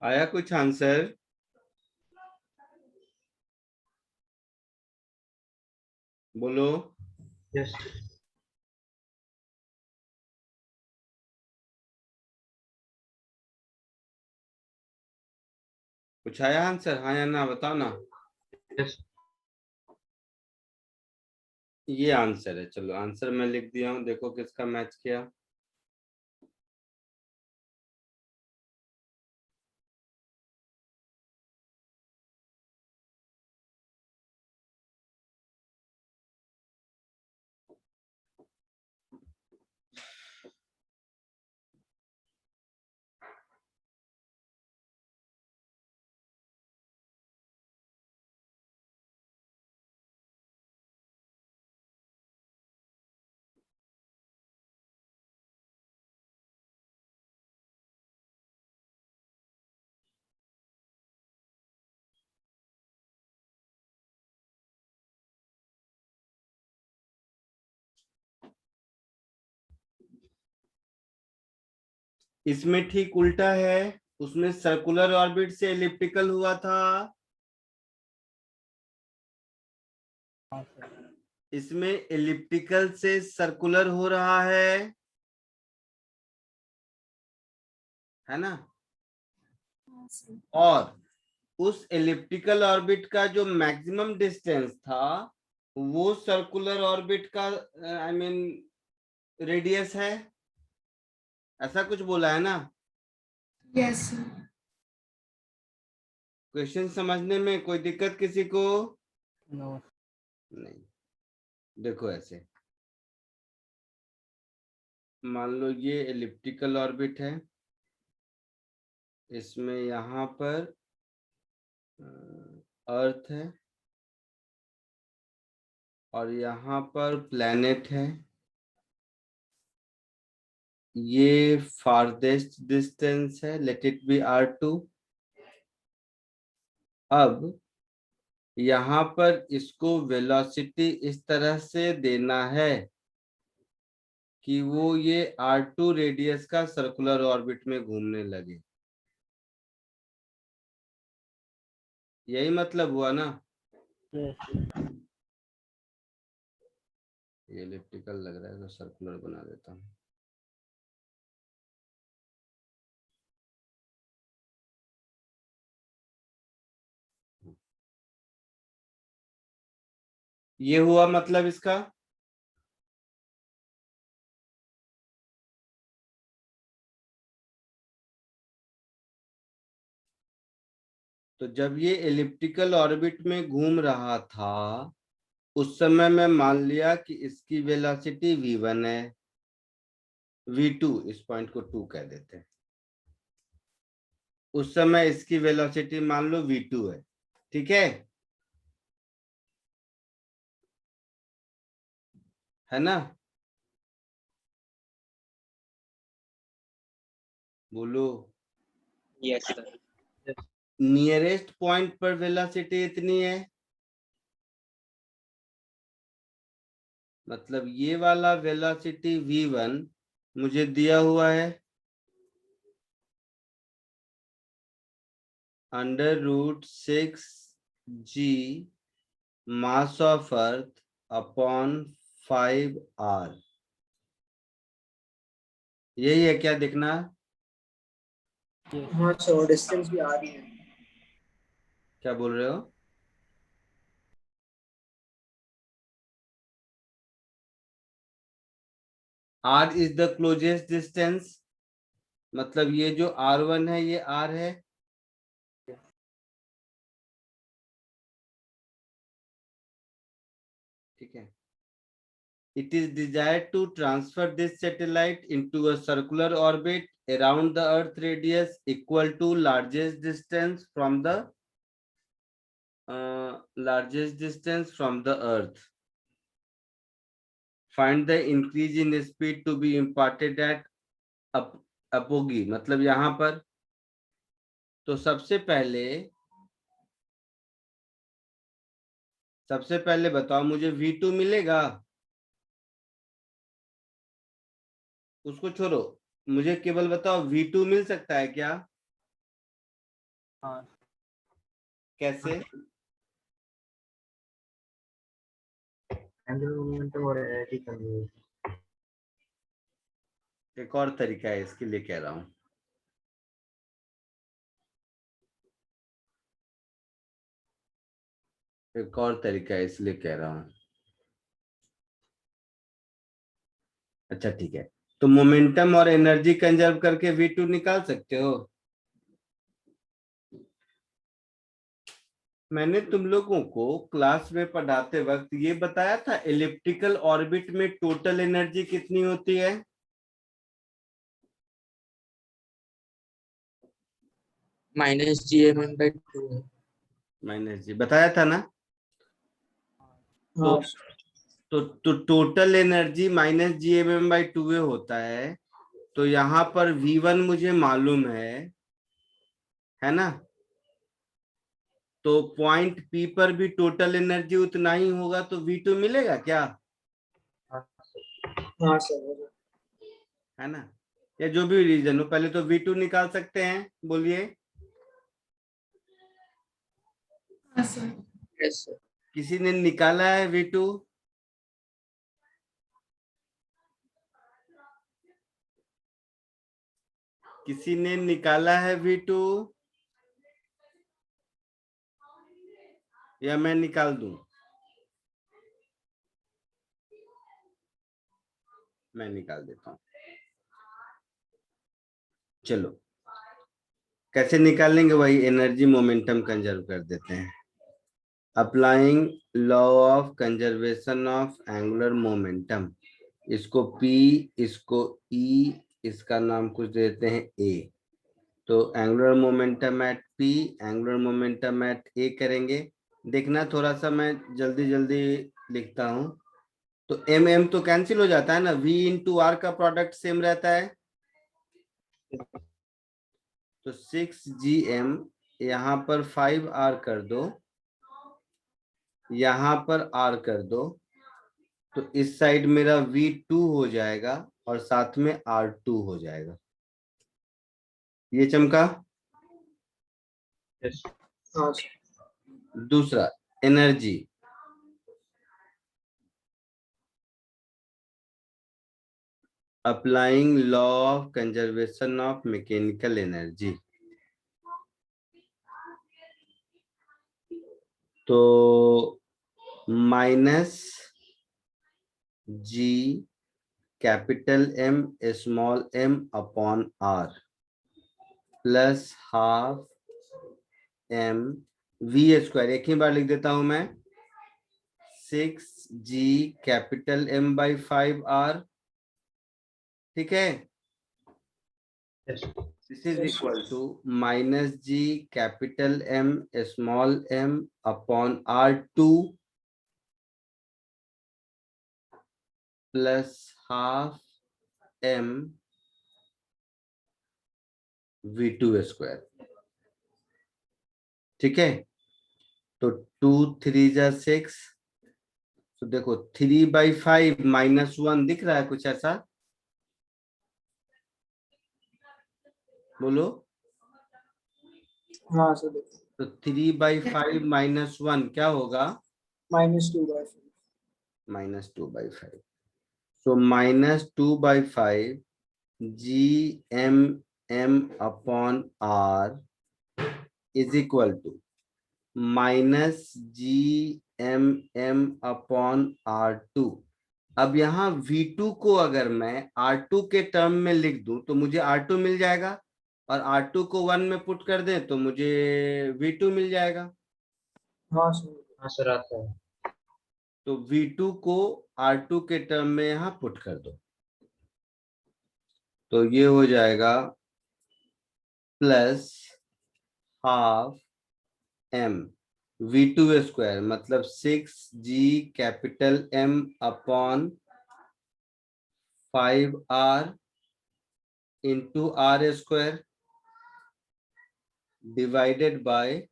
A: आया कुछ आंसर? बोलो।
B: यस
A: कुछ आया आंसर? हाँ या ना बताओ ना।
B: यस
A: ये आंसर है। चलो आंसर मैं लिख दिया हूँ, देखो किसका मैच किया। इसमें ठीक उल्टा है, उसमें सर्कुलर ऑर्बिट से एलिप्टिकल हुआ था, इसमें एलिप्टिकल से सर्कुलर हो रहा है ना।
D: हाँ सर।
A: और उस एलिप्टिकल ऑर्बिट का जो मैक्सिमम डिस्टेंस था वो सर्कुलर ऑर्बिट का आई मीन रेडियस है, ऐसा कुछ बोला है ना।
D: Yes sir.
A: क्वेश्चन समझने में कोई दिक्कत किसी को?
C: नो।
A: नहीं। देखो ऐसे मान लो ये एलिप्टिकल ऑर्बिट है, इसमें यहाँ पर अर्थ है और यहाँ पर प्लैनेट है, ये फारदेस्ट डिस्टेंस है, लेट इट बी R2। अब यहाँ पर इसको वेलोसिटी इस तरह से देना है कि वो ये R2 रेडियस का सर्कुलर ऑर्बिट में घूमने लगे। यही मतलब हुआ ना। ये एलिप्टिकल लग रहा है तो सर्कुलर बना देता हूँ। ये हुआ मतलब इसका। तो जब ये एलिप्टिकल ऑर्बिट में घूम रहा था उस समय मैं मान लिया कि इसकी वेलोसिटी v1 है, v2 इस पॉइंट को 2 कह देते हैं। उस समय इसकी वेलोसिटी मान लो v2 है, ठीक है ना। बोलो।
E: Yes sir.
A: नियरेस्ट पॉइंट पर वेलोसिटी इतनी है, मतलब ये वाला वेलोसिटी v1 मुझे दिया हुआ है √6g mass of earth upon 5r। यही है क्या देखना?
G: हाँ सर, डिस्टेंस भी आ रही है।
A: क्या बोल रहे हो? r is the closest distance, मतलब ये जो r1 है ये r है, ठीक है। It is desired to transfer this satellite into a circular orbit around the Earth radius equal to largest distance from the Earth. Find the increase in speed to be imparted at apogee, मतलब यहाँ पर। तो सबसे पहले बताओ मुझे v2 मिलेगा? उसको छोड़ो, मुझे केवल बताओ v2 मिल सकता है क्या?
E: हाँ
A: कैसे?
B: एंगुलर मोमेंटम और एनर्जी कंजर्वेशन।
A: एक और तरीका है इसके लिए कह रहा हूं। एक और तरीका है इसलिए कह रहा हूं। अच्छा ठीक है, तो मोमेंटम और एनर्जी कंजर्व करके V2 निकाल सकते हो। मैंने तुम लोगों को क्लास में पढ़ाते वक्त ये बताया था एलिप्टिकल ऑर्बिट में टोटल एनर्जी कितनी होती है।
E: -GMM/2 है।
A: -G बताया था ना। तो
G: हाँ
A: तो टोटल एनर्जी -GMM/2 होता है। तो यहाँ पर V1 मुझे मालूम है ना। तो पॉइंट P पर भी टोटल एनर्जी उतना ही होगा, तो V2 मिलेगा क्या?
G: हाँ सर।
A: है ना। या जो भी रीजन हो, पहले तो V2 निकाल सकते हैं, बोलिए।
D: हाँ सर।
E: Yes sir.
A: किसी ने निकाला है V2? किसी ने निकाला है V2 या मैं निकाल दूं? मैं निकाल देता हूं। चलो, कैसे निकालेंगे? वही एनर्जी मोमेंटम कंजर्व कर देते हैं। Applying law of conservation of angular momentum. इसको P, इसको E, इसका नाम कुछ देते हैं A। तो angular momentum at P, angular momentum at A करेंगे। देखना थोड़ा सा मैं जल्दी जल्दी लिखता हूं। तो M तो कैंसिल हो जाता है ना, V इंटू R का प्रोडक्ट सेम रहता है। तो 6GM, यहाँ पर 5R कर दो, यहाँ पर R कर दो, तो इस साइड मेरा V2 हो जाएगा और साथ में R2 हो जाएगा। ये चमका।
B: यस।
G: हाँ
A: दूसरा, energy. Applying law of conservation of mechanical energy. तो -G capital M small m upon R plus ½ mv²। एक ही बार लिख देता हूं मैं। 6G capital M/5R। ठीक है।
B: Yes.
A: This is equal to -G capital M small m upon R2 plus ½ mv²। ठीक है। तो 2 3 जा 6। तो देखो 3/5 -1 दिख रहा है कुछ ऐसा, बोलो।
G: हाँ सर।
A: तो 3/5 -1 क्या होगा?
G: -2/5।
A: -2/5। So -2/5 GMM upon R is equal to -GMM upon R2। अब यहाँ V2 को अगर मैं R2 के टर्म में लिख दूं तो मुझे R2 मिल जाएगा, और R2 को 1 में पुट कर दें तो मुझे V2 मिल जाएगा।
G: हाँ सर।
B: हाँ सर, आता है।
A: तो V2 को R2 के टर्म में यहाँ पुट कर दो, तो ये हो जाएगा +½ m V2², मतलब 6G capital M upon 5R into R² divided by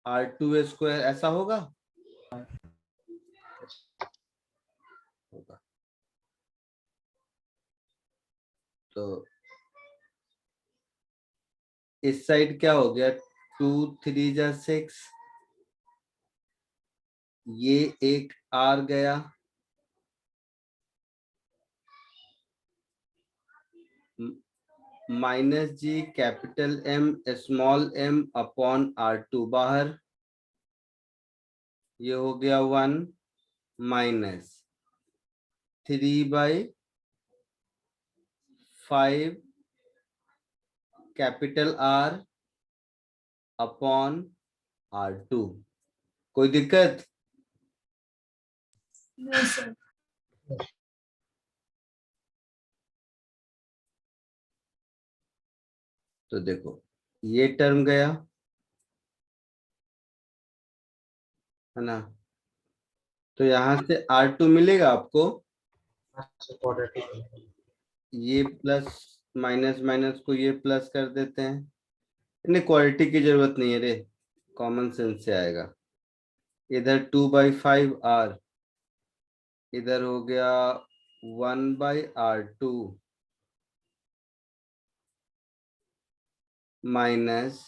A: R2²। ऐसा होगा। तो इस साइड क्या हो गया, 2 3 जा 6, ये एक आर गया, minus G capital M small M upon R2 बाहर, ये हो गया 1 minus 3/5 capital R upon R2। कोई दिक्कत?
D: No, sir.
A: तो देखो ये टर्म गया है ना, तो यहां से R2 मिलेगा आपको, ये प्लस माइनस माइनस को ये प्लस कर देते हैं, इन्हें क्वालिटी की जरूरत नहीं है रे, कॉमन सेंस से आएगा। इधर 2/5 R, इधर हो गया 1/R2 माइनस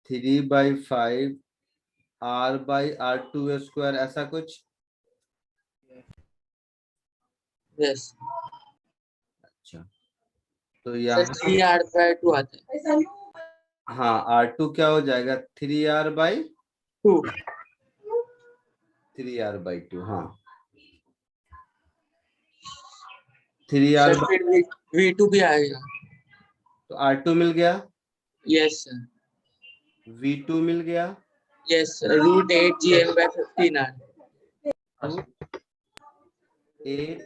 A: 3/5 R/R2 स्क्वायर, ऐसा कुछ।
E: यस
A: अच्छा तो यहाँ
E: 3R/2 आता है।
A: हाँ R2 क्या हो जाएगा, 3R/2, 3R/2, हाँ 3R,
E: सर फिर V2 भी आएगा।
A: तो R2 मिल गया,
E: यस सर।
A: V2 मिल गया,
E: यस सर, √8 GM/15R। 8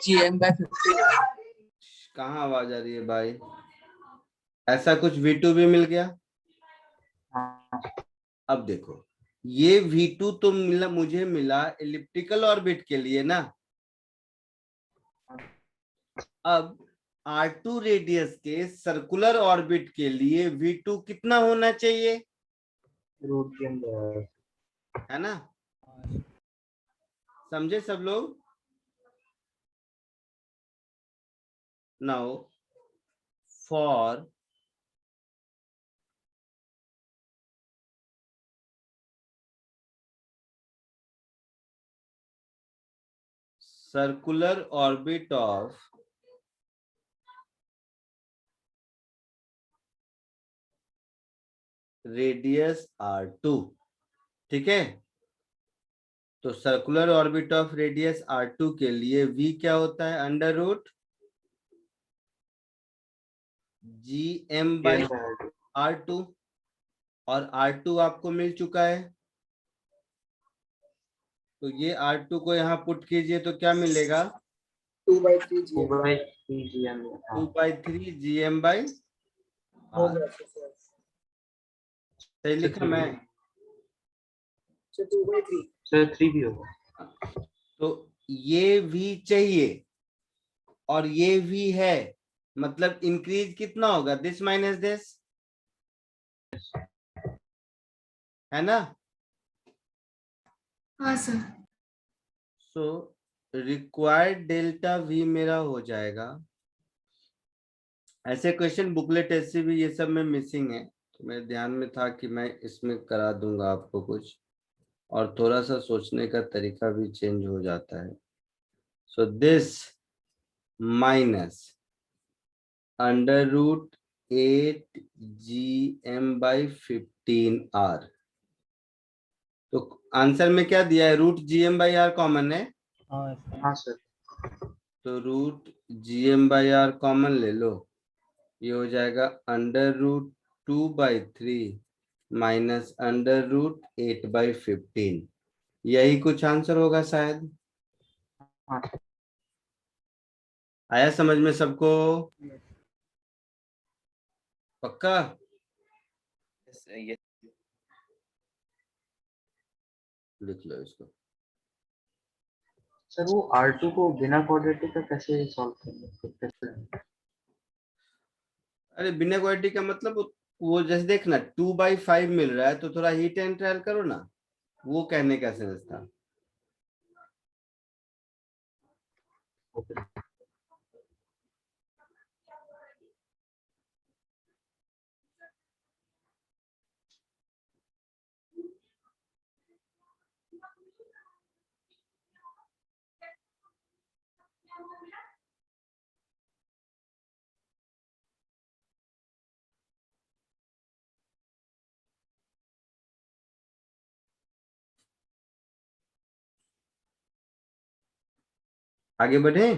E: GM/15R।
A: कहाँ आवाज आ रही है भाई, ऐसा कुछ V2 भी मिल गया। अब देखो ये V2 तो मिला, मुझे मिला एलिप्टिकल ऑर्बिट के लिए ना। अब R2 रेडियस के सर्कुलर ऑर्बिट के लिए V2 कितना होना चाहिए, है ना, समझे सब लोग। Now for circular orbit of radius R2, ठीक है, तो circular orbit of radius R2 के लिए V क्या होता है, √GM/R2, और R2 आपको मिल चुका है, तो ये R2 को यहाँ पुट कीजिए तो क्या मिलेगा,
G: 2/3 GM।
A: 2/3 GM/R।
G: हो गया सर।
A: सही लिखा मैं,
G: सर 2/3।
B: सर 3 भी होगा।
A: तो ये V चाहिए और ये V है, मतलब इंक्रीज कितना होगा, दिस माइनस दिस, है ना।
D: हाँ sir.
A: So required delta V मेरा हो जाएगा, ऐसे क्वेश्चन बुकलेट ऐसे भी ये सब में मिसिंग है, तो मेरे ध्यान में था कि मैं इसमें करा दूंगा आपको कुछ, और थोड़ा सा सोचने का तरीका भी चेंज हो जाता है। सो दिस माइनस √8 GM/15R, तो आंसर में क्या दिया है, √GM/R कॉमन है,
B: हाँ सर।
A: तो √GM/R कॉमन ले लो, ये हो जाएगा √2/3 माइनस √8/15, यही कुछ आंसर होगा शायद।
B: हाँ
A: आया समझ में सबको, पक्का। लिख लो इसको।
B: सर, वो R2 को बिना क्वाड्रेटिक का कैसे सॉल्व करेंगे?
A: अरे बिना क्वालिटी का मतलब वो जैसे देखना 2/5 मिल रहा है तो थोड़ा हीट एंड ट्रायल करो ना, वो कहने का सेंस था। आगे बढ़े?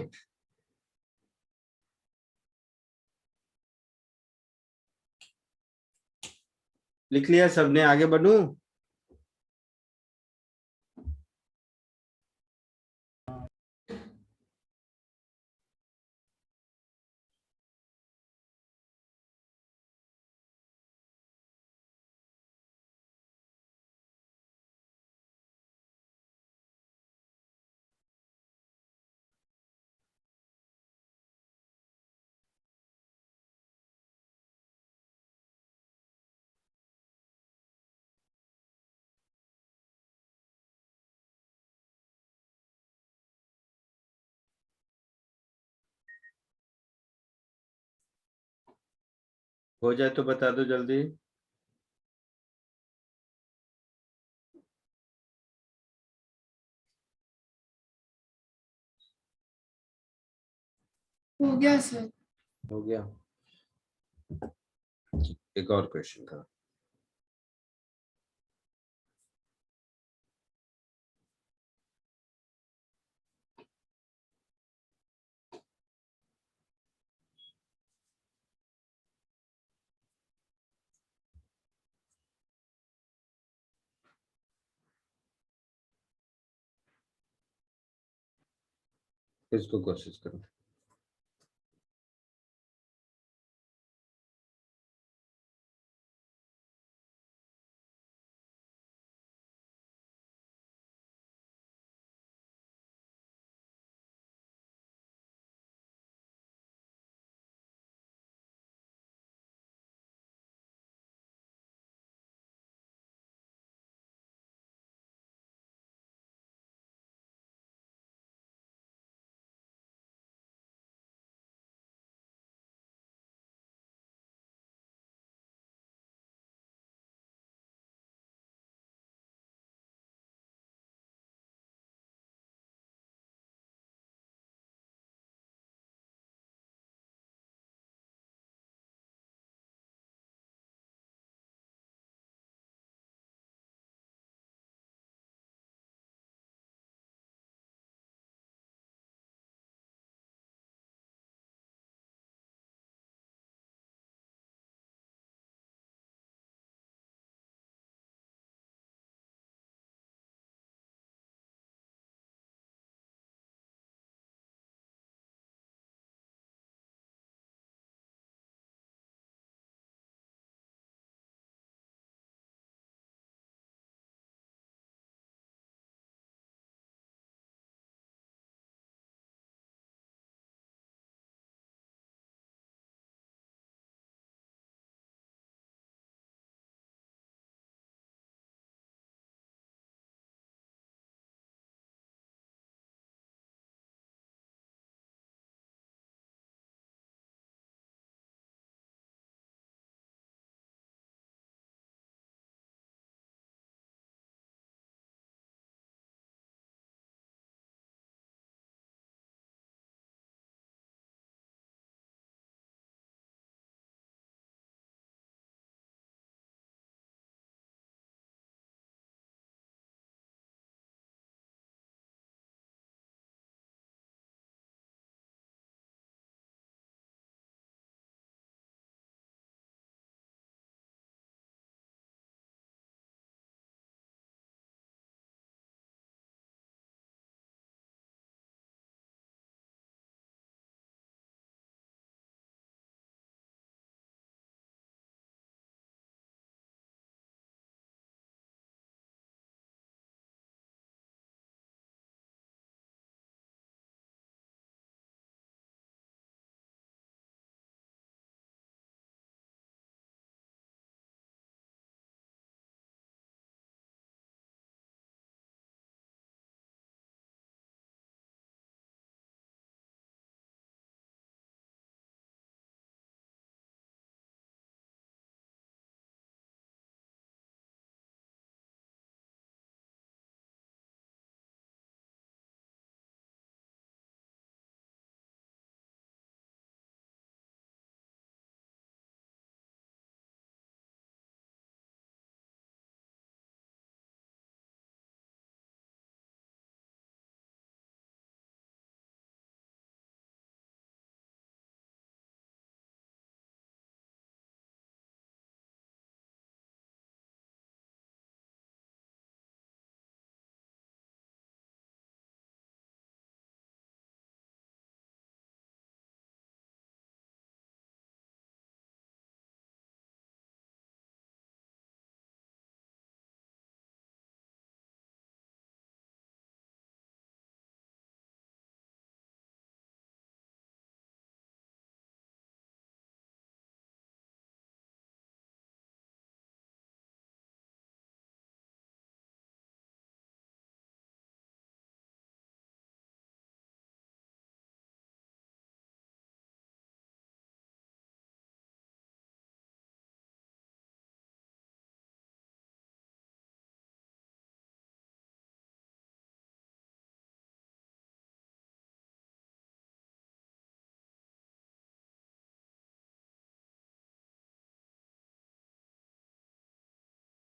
A: लिख लिया सबने? आगे बढ़ूं? हो जाए तो बता दो जल्दी।
D: हो गया सर।
A: हो गया। एक और क्वेश्चन का। इसको कोशिश करो।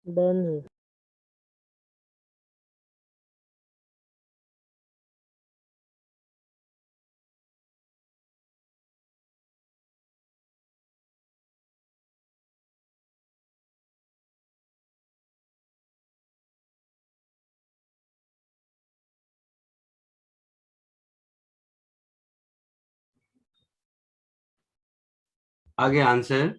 C: डन है।
A: आगे आंसर।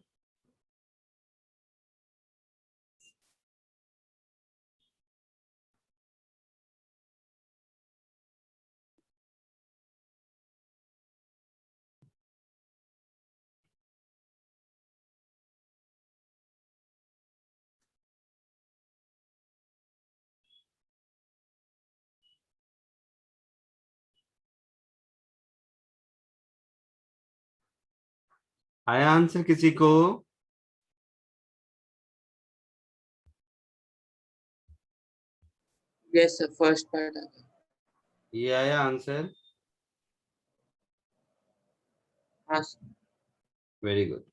A: आया आंसर किसी को?
E: यस सर, फर्स्ट पार्ट आ गया।
A: ये आया आंसर।
E: हाँ सर।
A: Very good.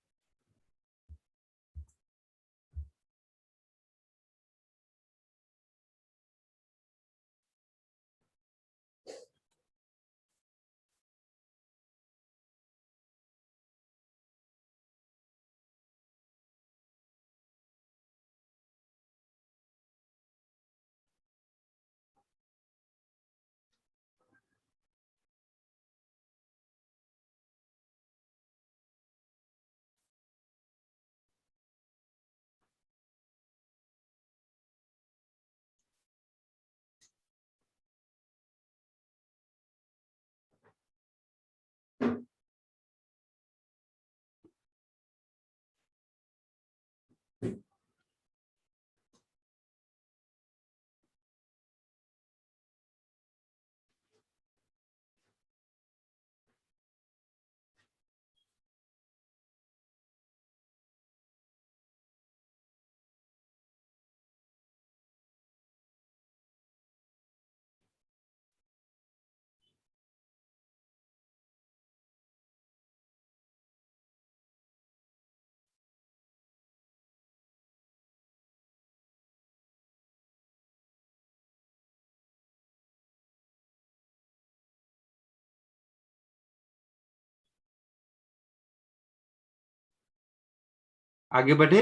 A: आगे बढ़े।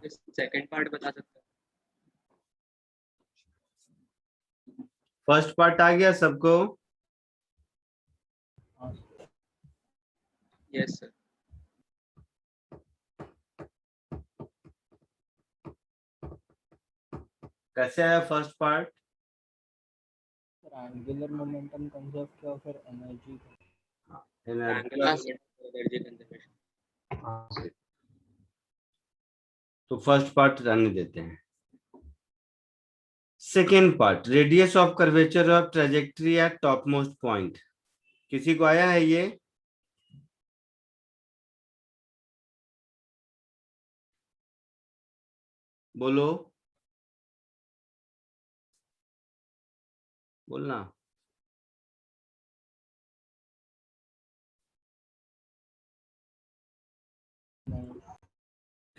F: सेकंड पार्ट बता सकते हैं?
A: फर्स्ट पार्ट आ गया सबको?
F: Yes sir.
A: कैसे आया first part?
C: Angular momentum conserve किया, फिर एनर्जी
F: एनर्जी कंजर्वेशन।
A: तो फर्स्ट पार्ट रहने देते हैं। Second part, radius of curvature of trajectory eight top most point. किसी को आया है ये? बोलो, बोलना।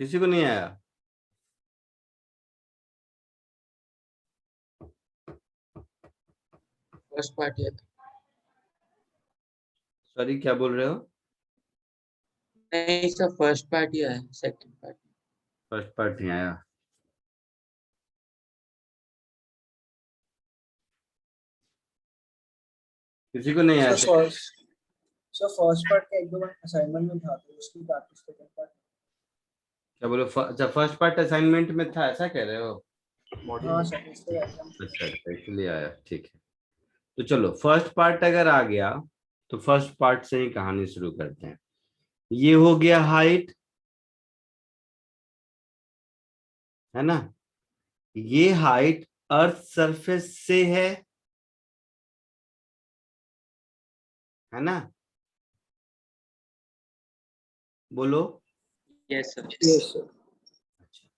A: किसी को नहीं आया?
E: फर्स्ट पार्ट ये था।
A: सॉरी, क्या बोल रहे हो?
E: नहीं सर, फर्स्ट पार्ट ही आया, सेकंड पार्ट।
A: फर्स्ट पार्ट नहीं आया। किसी को नहीं आया?
G: सर फर्स्ट पार्ट का एक दो बार असाइनमेंट में था तो उसकी प्रैक्टिस सेकंड पार्ट।
A: क्या बोलो? अच्छा, फर्स्ट पार्ट असाइनमेंट में था, ऐसा कह रहे हो?
G: हाँ सर, इसलिए
A: अच्छा, इसलिए आया, ठीक है। तो चलो, फर्स्ट पार्ट अगर आ गया तो फर्स्ट पार्ट से ही कहानी शुरू करते हैं। ये हो गया हाइट, है ना? ये हाइट अर्थ सरफेस से है ना? बोलो।
F: Yes sir.
G: Yes sir.
A: अच्छा,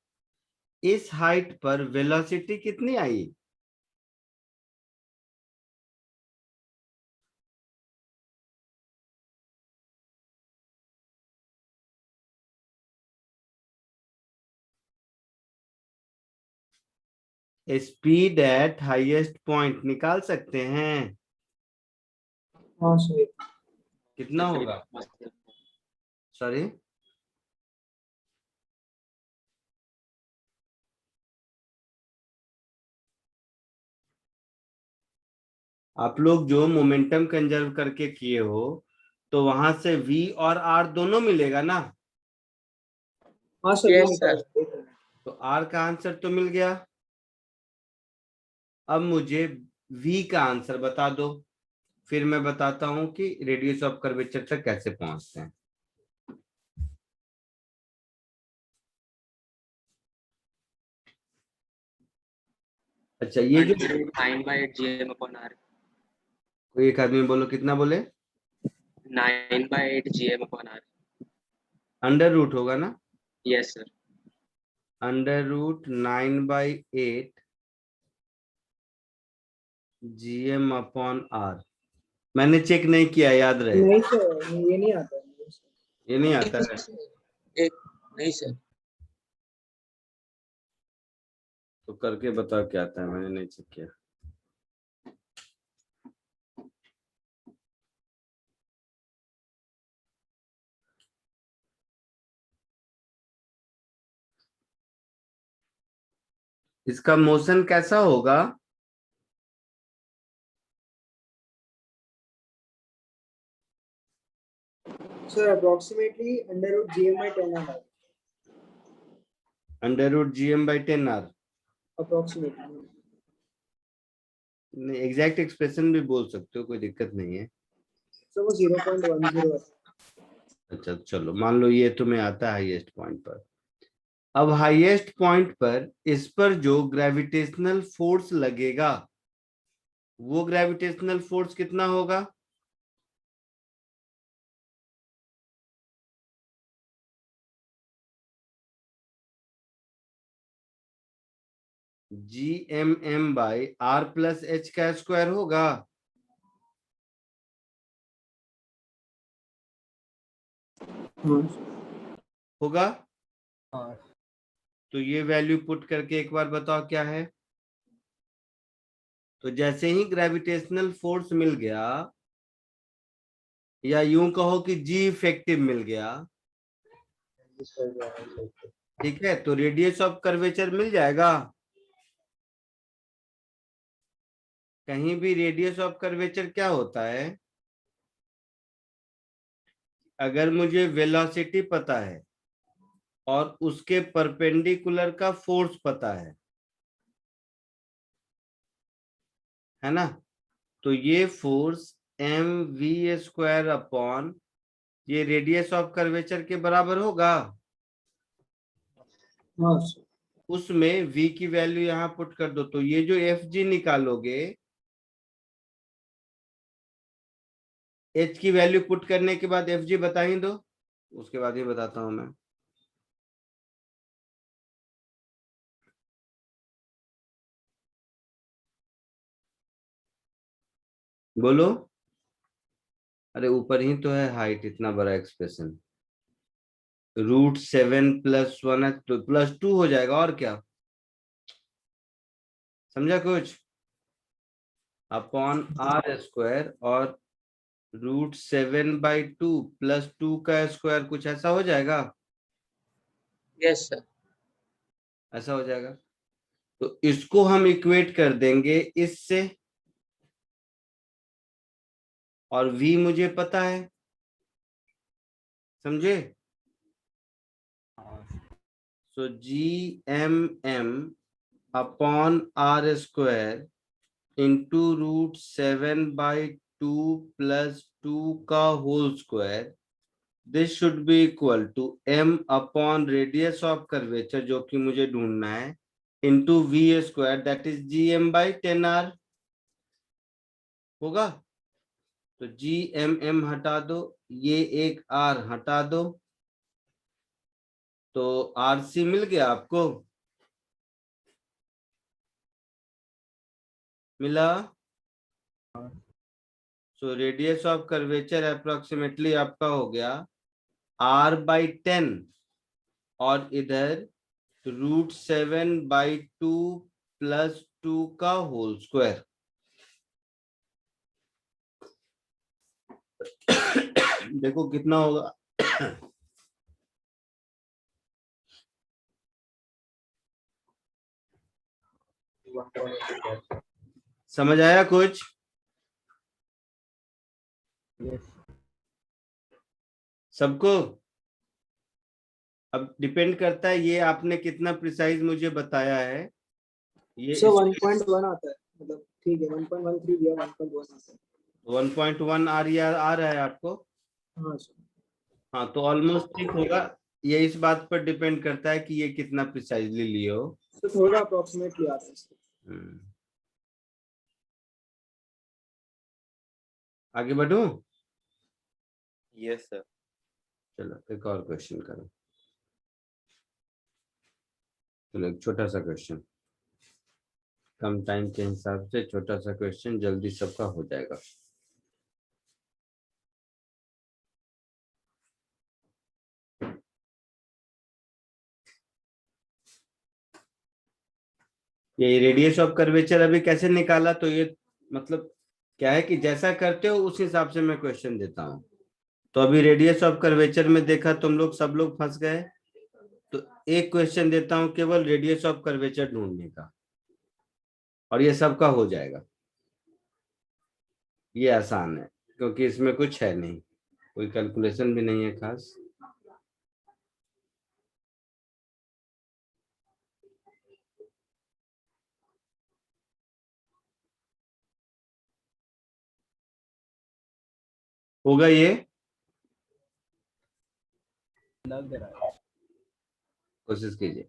A: इस हाइट पर वेलोसिटी कितनी आई? स्पीड एट हाईएस्ट पॉइंट निकाल सकते हैं।
G: हाँ सर।
A: कितना होगा? सॉरी, आप लोग जो मोमेंटम कंजर्व करके किए हो तो वहां से v और r दोनों मिलेगा ना?
G: हाँ सर,
E: Yes,
G: वो निकाल सकते हैं।
A: तो r का आंसर तो मिल गया। अब मुझे v का आंसर बता दो, फिर मैं बताता हूं कि रेडियस ऑफ कर्वेचर तक कैसे पहुंचते हैं। अच्छा, ये जो
F: 9/8 GM/R।
A: कोई एक आदमी बोलो, कितना बोले?
F: 9/8 GM/R।
A: अंडर रूट होगा ना?
F: Yes sir.
A: √9/8 GM/R। मैंने चेक नहीं किया, याद रहे।
G: नहीं सर, ये नहीं आता है।
A: ये नहीं आता है?
E: एक नहीं सर।
A: तो करके बताओ क्या आता है, मैंने नहीं चेक किया। इसका मोशन कैसा होगा?
G: Sir approximately √GM/10R
A: √GM/10R।
G: Approximately.
A: Exact expression भी बोल सकते हो, कोई दिक्कत नहीं है।
G: सर वो 0.10
A: अच्छा चलो, मान लो ये तुम्हें आता है हाईएस्ट पॉइंट पर। अब हाईएस्ट पॉइंट पर इस पर जो ग्रेविटेशनल फोर्स लगेगा वो ग्रेविटेशनल फोर्स कितना होगा? GMM/R+H² होगा। होगा?
E: हाँ।
A: तो ये वैल्यू पुट करके एक बार बताओ क्या है। तो जैसे ही ग्रेविटेशनल फोर्स मिल गया, या यूं कहो कि जी इफेक्टिव मिल गया, ठीक है, तो रेडियस ऑफ कर्वेचर मिल जाएगा। कहीं भी रेडियस ऑफ कर्वेचर क्या होता है? अगर मुझे वेलोसिटी पता है और उसके परपेंडिकुलर का फोर्स पता है ना, तो ये फोर्स mv² अपॉन ये रेडियस ऑफ कर्वेचर के बराबर होगा।
G: हाँ सर।
A: उसमें v की वैल्यू यहां पुट कर दो, तो ये जो fg निकालोगे, h की वैल्यू पुट करने के बाद fg बता ही दो, उसके बाद ही बताता हूं मैं। बोलो। अरे ऊपर ही तो है हाइट, इतना बड़ा एक्सप्रेशन। √7 + 1 है तो +2 हो जाएगा, और क्या? समझा कुछ? अपॉन R² और √7/2 +2 का स्क्वायर, कुछ ऐसा हो जाएगा।
E: Yes sir.
A: ऐसा हो जाएगा। तो इसको हम इक्वेट कर देंगे इससे, और v मुझे पता है, समझे? सो GMM अपॉन R² इंटू √7/2 +2 का whole square, this should be equal to m upon radius of curvature, जो कि मुझे ढूंढना है, into v², that is GM/10R होगा। तो GMM हटा दो, ये एक R हटा दो, तो RC मिल गया आपको? मिला? So radius of curvature approximately आपका हो गया R/10, और इधर √7/2 +2 का होल स्क्वायर। देखो कितना होगा। समझ आया कुछ? सबको? अब डिपेंड करता है ये आपने कितना प्रिसाइज मुझे बताया है। ये
G: सर 1.1 आता है, मतलब ठीक है 1.13 दिया, 1.1 आता है।
A: 1.1 आ रहा है आपको?
G: हाँ सर।
A: हाँ तो ऑलमोस्ट ठीक होगा। ये इस बात पर डिपेंड करता है कि ये कितना प्रिसाइजली लिए हो।
G: तो थोड़ा अप्रोक्सीमेटली आता है सर।
A: आगे बढ़ूं?
H: Yes sir.
A: चलो एक और क्वेश्चन करो। चलो एक छोटा सा क्वेश्चन, कम टाइम के हिसाब से छोटा सा क्वेश्चन, जल्दी सबका हो जाएगा। ये रेडियस ऑफ कर्वेचर अभी कैसे निकाला? तो ये मतलब क्या है कि जैसा करते हो उस हिसाब से मैं क्वेश्चन देता हूँ। तो अभी रेडियस ऑफ कर्वेचर में देखा तुम लोग सब लोग फंस गए, तो एक क्वेश्चन देता हूँ केवल रेडियस ऑफ कर्वेचर ढूंढने का, और ये सबका हो जाएगा। ये आसान है क्योंकि इसमें कुछ है नहीं, कोई कैलकुलेशन भी नहीं है खास। होगा ये?
C: लग रहा है।
A: कोशिश कीजिए।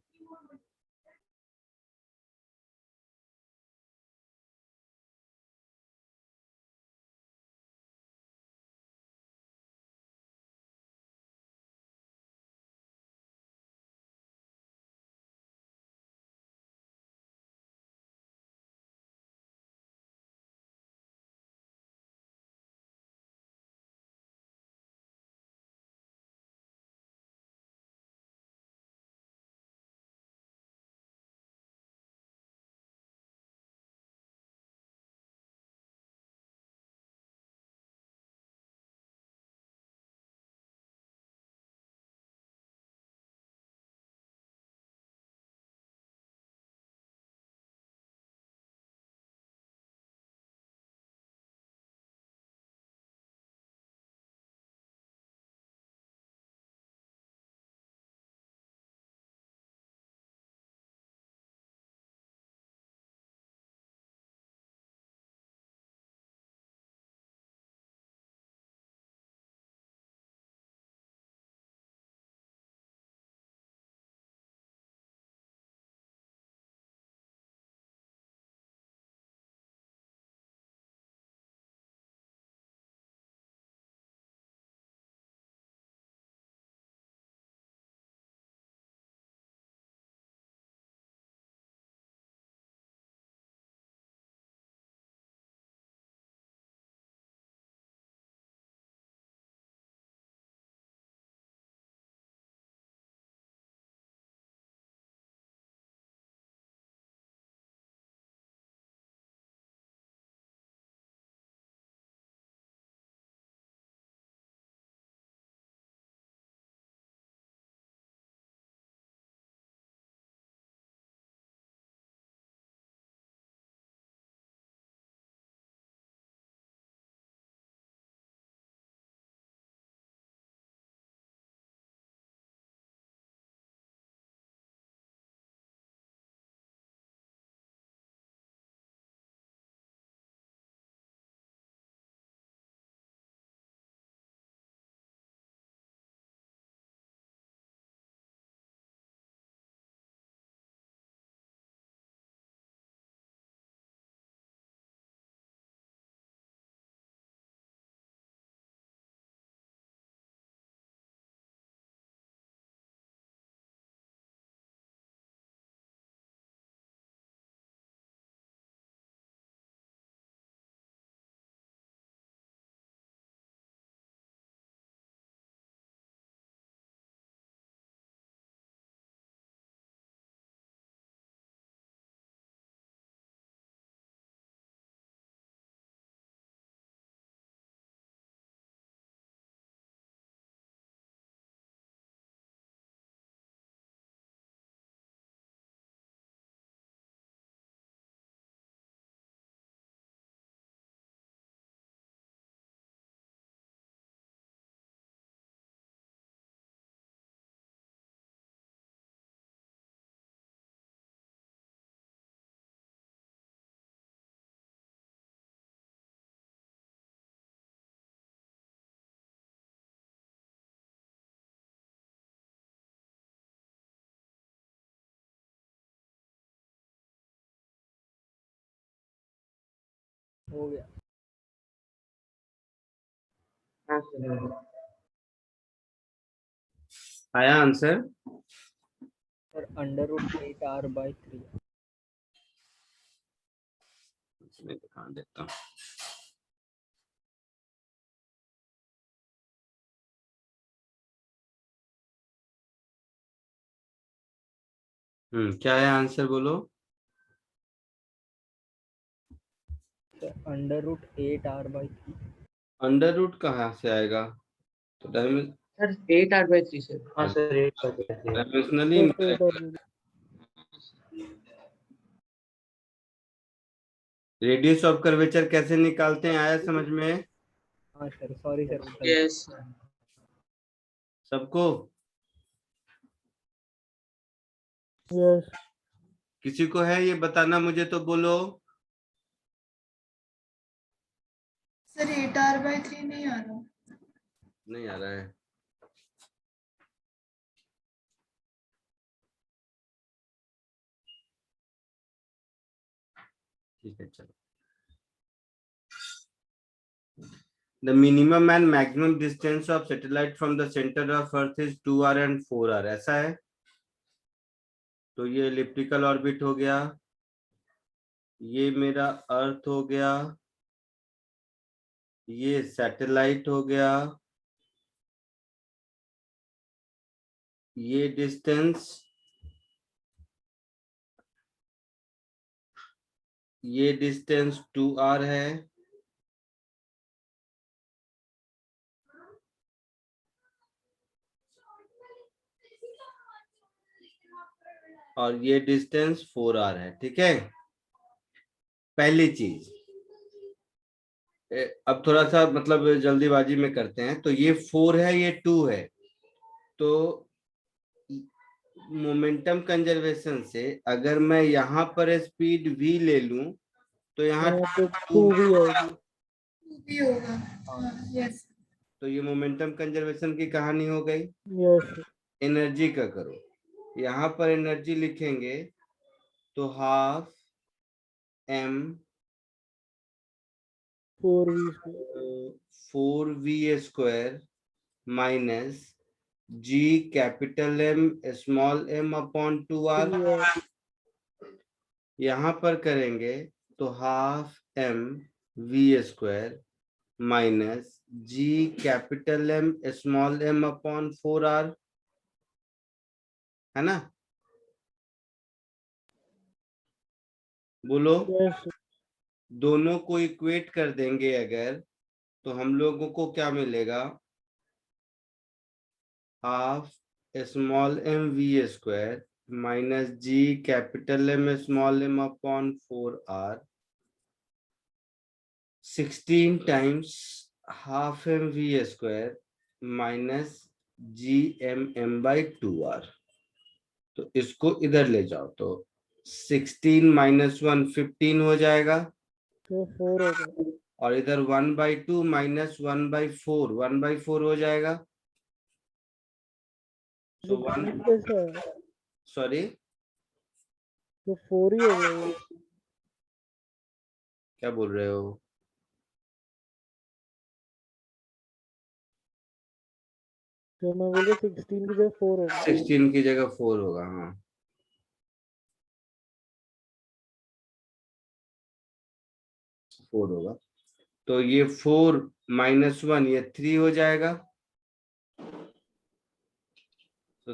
C: हो गया
B: हाँ सर।
A: आया आंसर?
C: सर √8r/3
A: मैं दिखा देता हूँ। क्या है आंसर बोलो?
C: सर √8r/3
A: अंडर रूट कहाँ से आएगा? तो
B: सर 8r/3 सर। हाँ sir 8r/3।
A: Dimensionally radius of curvature कैसे निकालते हैं, आया समझ में?
C: हाँ सर सॉरी सर
B: यस।
A: सबको?
C: यस
A: किसी को है ये बताना मुझे तो बोलो।
D: सर 8r/3 नहीं आ रहा।
A: नहीं आ रहा है? ठीक है चलो। The minimum and maximum distance of satellite from the center of Earth is 2r and 4r, ऐसा है? तो ये एलिप्टिकल ऑर्बिट हो गया, ये मेरा अर्थ हो गया, ये सैटेलाइट हो गया, ये डिस्टेंस, ये डिस्टेंस 2r है, और ये डिस्टेंस 4r है। ठीक है, पहली चीज। अब थोड़ा सा मतलब जल्दीबाजी में करते हैं। तो ये 4 है, ये 2 है, तो मोमेंटम कंजर्वेशन से अगर मैं यहाँ पर स्पीड v ले लूं तो यहाँ
C: पे 2 भी आएगी।
D: 2 भी होगा। हाँ यस।
A: तो ये मोमेंटम कंजर्वेशन की कहानी हो गई।
C: यस
A: एनर्जी का करो, यहाँ पर एनर्जी लिखेंगे तो 12 m 4v² minus g capital M small m upon 2r। यहाँ पर करेंगे तो 12 m v² minus g capital M small m upon 4r, है ना? बोलो।
C: यस
A: दोनों को इक्वेट कर देंगे अगर, तो हम लोगों को क्या मिलेगा? Half small m v² minus g capital M small m upon 4r, 16 times half m v² minus g m/2r। तो इसको इधर ले जाओ तो 16 माइनस 1 15 हो जाएगा,
C: तो 4 होगा।
A: और इधर 1/2 माइनस 1/4 1/4 हो जाएगा। तो
C: कैसा है?
A: सॉरी
C: तो 4 ही होगा ये।
A: क्या बोल रहे हो?
C: तो मैं बोल रहा 16 की जगह 4 होगा।
A: 16 की जगह 4 होगा, हाँ। फोर होगा, तो ये 4 माइनस 1 ये 3 हो जाएगा। तो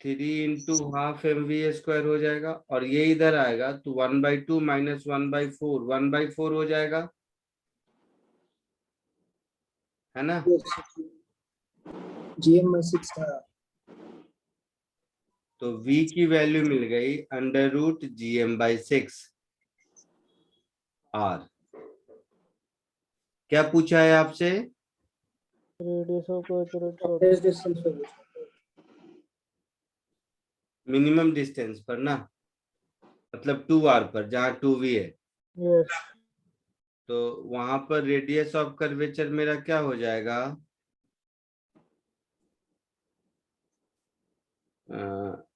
A: 3 इंटू हाफ mv² हो जाएगा, और ये इधर आएगा तो 1/2 माइनस 1/4 1/4 हो जाएगा, है ना?
G: GM/6 था।
A: तो v की वैल्यू मिल गई √gm/6 r। क्या पूछा है आपसे?
C: रेडियस ऑफ
G: Yes, distance पे पूछा।
A: मिनिमम डिस्टेंस पर ना, मतलब 2r पर, जहाँ 2v है।
C: यस
A: तो वहां पर रेडियस ऑफ कर्वेचर मेरा क्या हो जाएगा?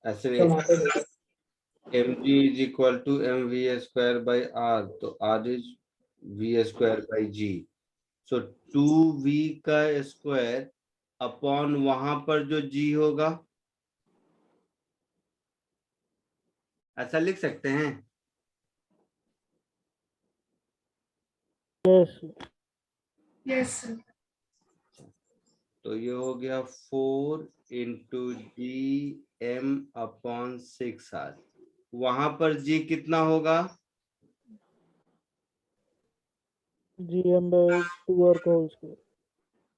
A: ऐसे mg is equal to mv² by r, तो r is V square by G. So 2v का स्क्वायर अपॉन वहां पर जो g होगा, ऐसा लिख सकते हैं।
C: Yes
D: Yes, sir.
A: तो ये हो गया 4 into G M upon 6r। वहां पर g कितना होगा?
C: GM by 2r का whole square.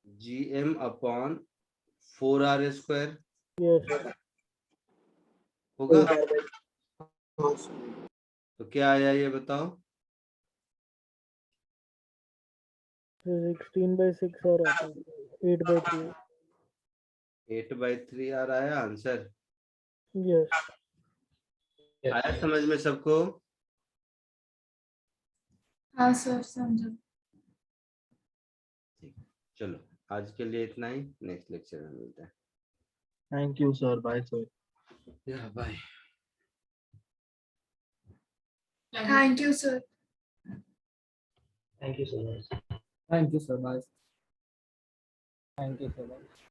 A: gm upon 4r square
C: yes
A: होगा।
G: हाँ सर।
A: तो क्या आया ये बताओ?
C: 16 by 6 और आता है 8 by 3।
A: 8/3r आया आंसर।
C: यस
A: आया समझ में सबको?
D: हाँ सर, समझा।
A: चलो आज के लिए इतना ही, नेक्स्ट लेक्चर में मिलते हैं।
E: Thank you, sir. Bye, sir.
A: Bye.
D: Thank you, sir.
B: Thank you so much.
E: Thank you, sir. Bye. Thank you, sir. Bye.